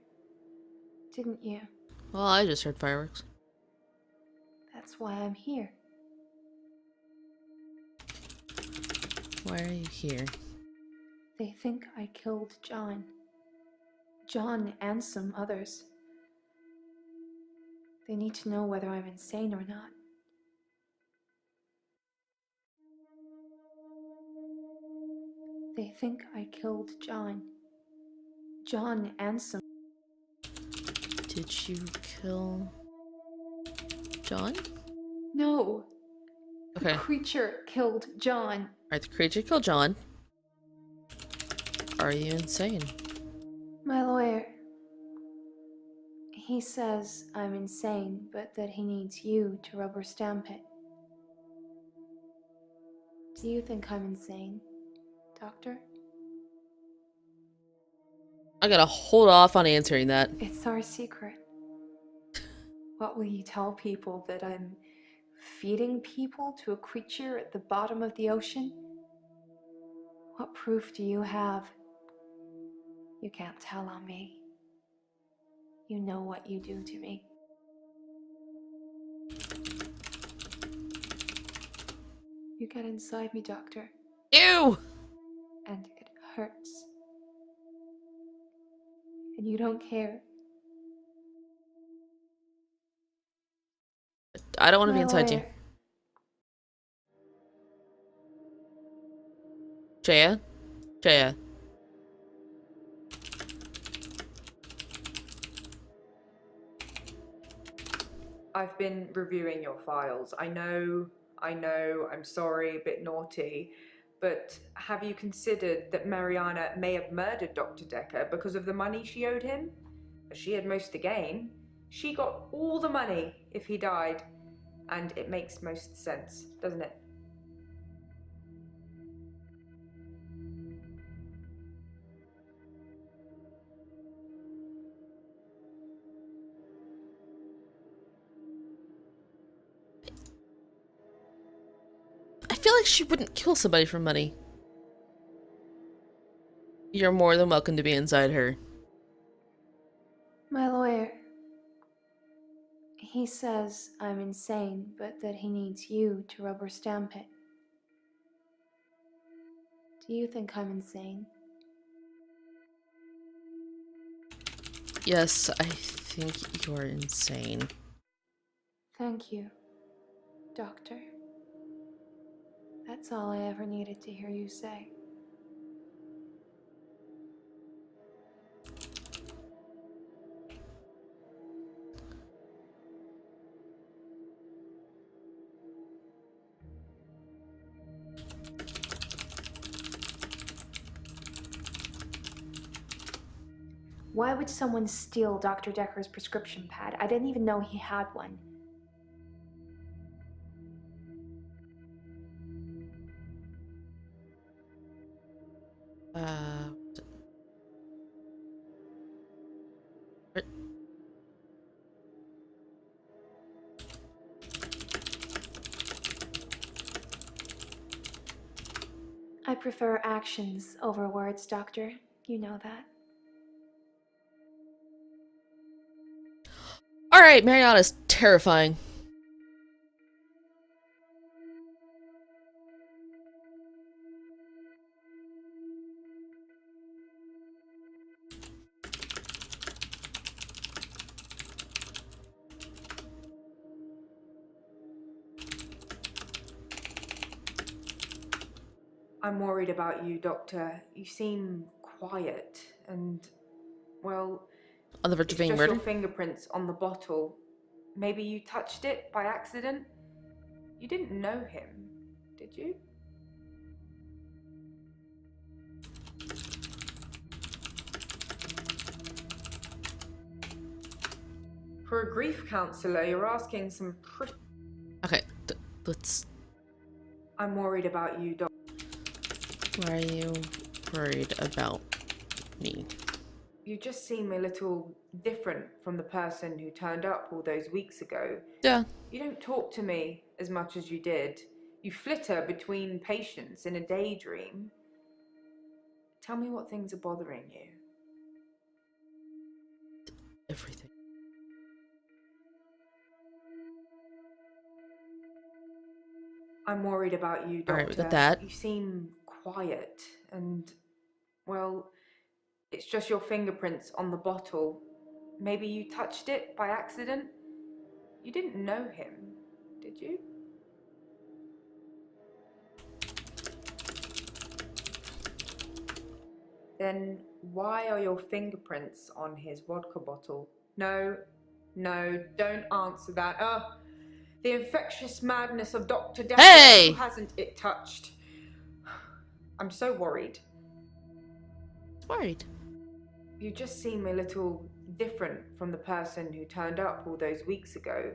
didn't you? Well, I just heard fireworks. That's why I'm here. Why are you here? They think I killed John. John and some others. They need to know whether I'm insane or not. They think I killed John. John and some. Did you kill John? No! Okay. The creature killed John. Alright, the creature killed John. Are you insane? My lawyer. He says I'm insane, but that he needs you to rubber stamp it. Do you think I'm insane, Doctor? I gotta hold off on answering that. It's our secret. What will you tell people, that I'm feeding people to a creature at the bottom of the ocean? What proof do you have? You can't tell on me. You know what you do to me. You get inside me, Doctor, Ew! and it hurts. And you don't care. I don't want to be My inside you. lawyer. Jaya? Jaya. I've been reviewing your files. I know, I'm sorry, a bit naughty, but have you considered that Mariana may have murdered Dr. Decker because of the money she owed him? She had most to gain. She got all the money if he died, and it makes most sense, doesn't it? I feel like she wouldn't kill somebody for money. You're more than welcome to be inside her. My lawyer. He says I'm insane, but that he needs you to rubber stamp it. Do you think I'm insane? Yes, I think you're insane. Thank you, Doctor. That's all I ever needed to hear you say. Why would someone steal Dr. Decker's prescription pad? I didn't even know he had one. What? I prefer actions over words, Doctor. You know that. Alright, Mariana's terrifying. I'm worried about you, Doctor. You seem quiet and, well, On the verge it's of being just murdered? your fingerprints on the bottle. Maybe you touched it by accident? You didn't know him, did you? For a grief counselor, you're asking some pretty... Okay, let's... I'm worried about you, Doctor. Why are you worried about me? You just seem a little different from the person who turned up all those weeks ago. Yeah. You don't talk to me as much as you did. You flitter between patients in a daydream. Tell me what things are bothering you. everything. I'm worried about you, Doctor. Alright, we got that. You seem quiet and, well, it's just your fingerprints on the bottle. Maybe you touched it by accident? You didn't know him, did you? Then why are your fingerprints on his vodka bottle? No, don't answer that. The infectious madness of Dr. Decker. Hey! Who hasn't it touched? I'm so worried. Worried. You just seem a little different from the person who turned up all those weeks ago.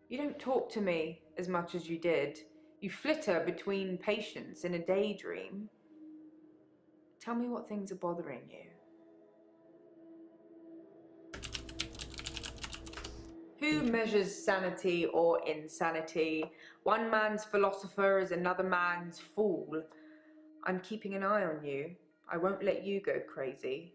You don't talk to me as much as you did. You flitter between patients in a daydream. Tell me what things are bothering you. Who measures sanity or insanity? One man's philosopher is another man's fool. I'm keeping an eye on you. I won't let you go crazy.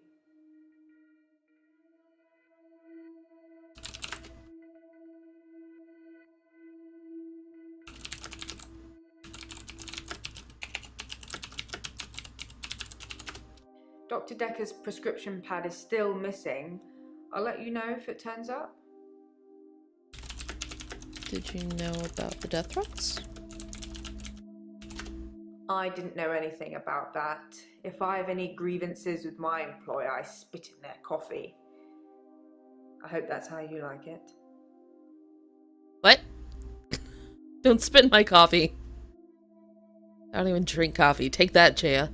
Dr. Decker's prescription pad is still missing. I'll let you know if it turns up. Did you know about the death threats? I didn't know anything about that. If I have any grievances with my employer, I spit in their coffee. I hope that's how you like it. What? Don't spit in my coffee. I don't even drink coffee. Take that, Jaya.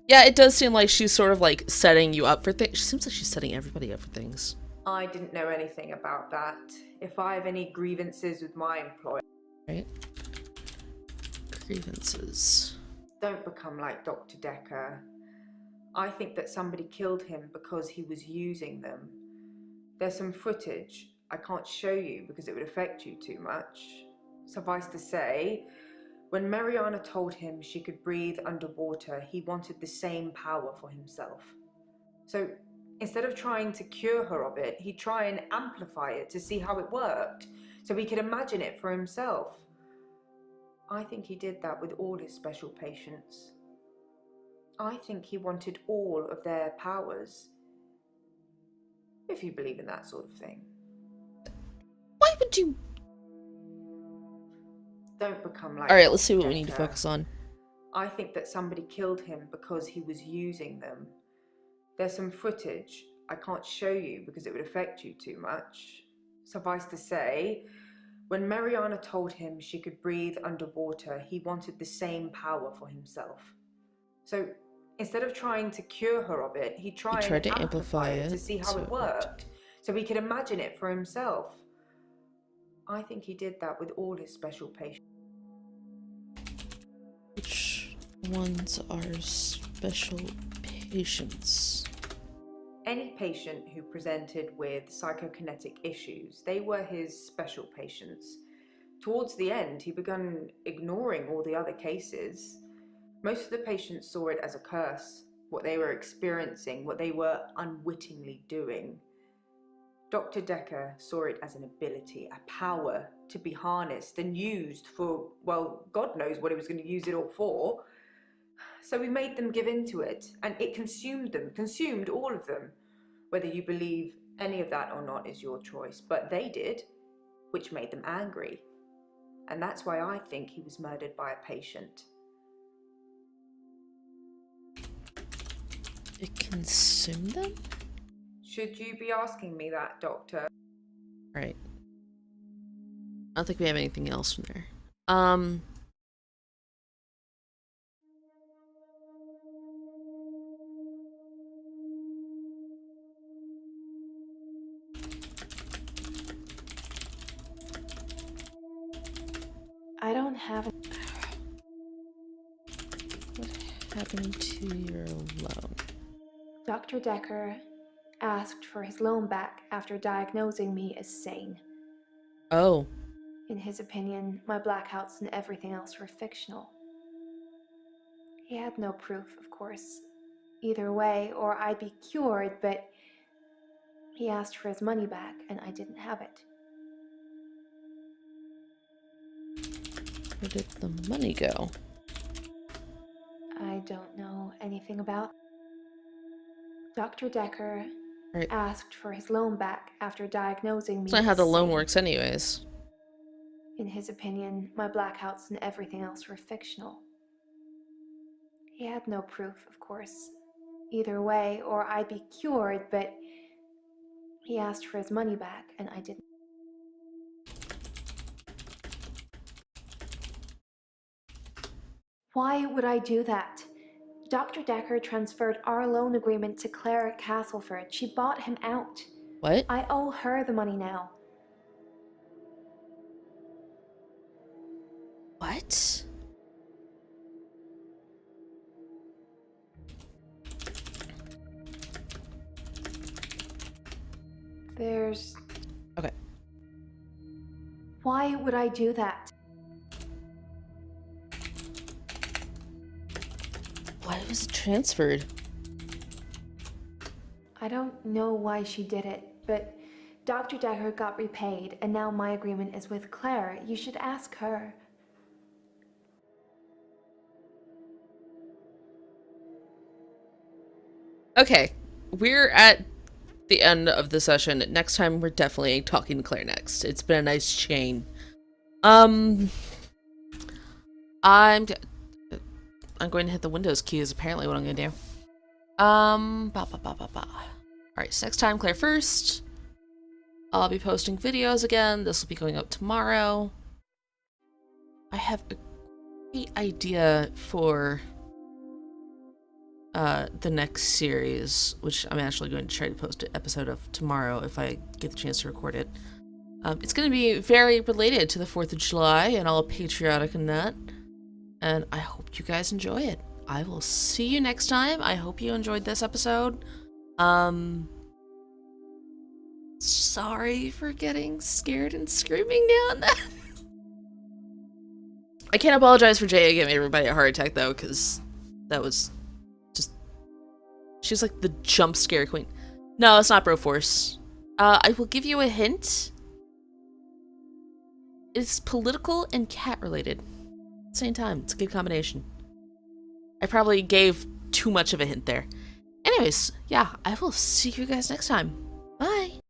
Yeah, it does seem like she's sort of like setting you up for things. She seems like she's setting everybody up for things. I didn't know anything about that. If I have any grievances with my employer... Right? Grievances. Don't become like Dr. Decker. I think that somebody killed him because he was using them. There's some footage I can't show you because it would affect you too much. Suffice to say, when Mariana told him she could breathe underwater, he wanted the same power for himself. So instead of trying to cure her of it, he'd try and amplify it to see how it worked, so he could imagine it for himself. I think he did that with all his special patients. I think he wanted all of their powers. If you believe in that sort of thing. Why would you... Don't become like... Alright, let's see what we Decker. need to focus on. I think that somebody killed him because he was using them. There's some footage I can't show you because it would affect you too much. Suffice to say, when Mariana told him she could breathe underwater, he wanted the same power for himself. So instead of trying to cure her of it, he'd try He tried and to amplify it to see how so it it worked, so he could imagine it for himself. I think he did that with all his special patients. Which ones are special patients? Any patient who presented with psychokinetic issues, they were his special patients. Towards the end, he began ignoring all the other cases. Most of the patients saw it as a curse, what they were experiencing, what they were unwittingly doing. Dr. Decker saw it as an ability, a power to be harnessed and used for, well, God knows what he was going to use it all for. So we made them give in to it, and it consumed them, consumed all of them. Whether you believe any of that or not is your choice, but they did, which made them angry. And that's why I think he was murdered by a patient. It consumed them? Should you be asking me that, Doctor? Right. I don't think we have anything else from there. I don't have... What happened to your loan? Dr. Decker asked for his loan back after diagnosing me as sane. Oh. In his opinion, my blackouts and everything else were fictional. He had no proof, of course, either way, or I'd be cured, but He asked for his money back, and I didn't have it. Where did the money go? I don't know anything about. Dr. Decker Right. asked for his loan back after diagnosing me. That's not how the loan sane. works anyways. In his opinion, my blackouts and everything else were fictional. He had no proof, of course, either way, or I'd be cured, but he asked for his money back, and I didn't. Why would I do that? Dr. Decker transferred our loan agreement to Claire at Castleford. She bought him out. What? I owe her the money now. What? There's... Okay. Why would I do that? Why was it transferred? I don't know why she did it, but Dr. Decker got repaid, and now my agreement is with Claire. You should ask her. Okay, we're at the end of the session. Next time, we're definitely talking to Claire next. It's been a nice chain. I'm going to hit the Windows key is apparently what I'm going to do. Alright, so next time, Claire first. I'll be posting videos again. This will be going up tomorrow. I have a great idea for the next series, which I'm actually going to try to post an episode of tomorrow if I get the chance to record it. It's going to be very related to the 4th of July and all patriotic and that. And I hope you guys enjoy it. I will see you next time. I hope you enjoyed this episode. Sorry for getting scared and screaming now and then. I can't apologize for Jaya giving everybody a heart attack though, because that was just... She's like the jump scare queen. No, it's not Broforce. I will give you a hint. It's political and cat related. At the same time, it's a good combination. I probably gave too much of a hint there. Anyways, yeah, I will see you guys next time.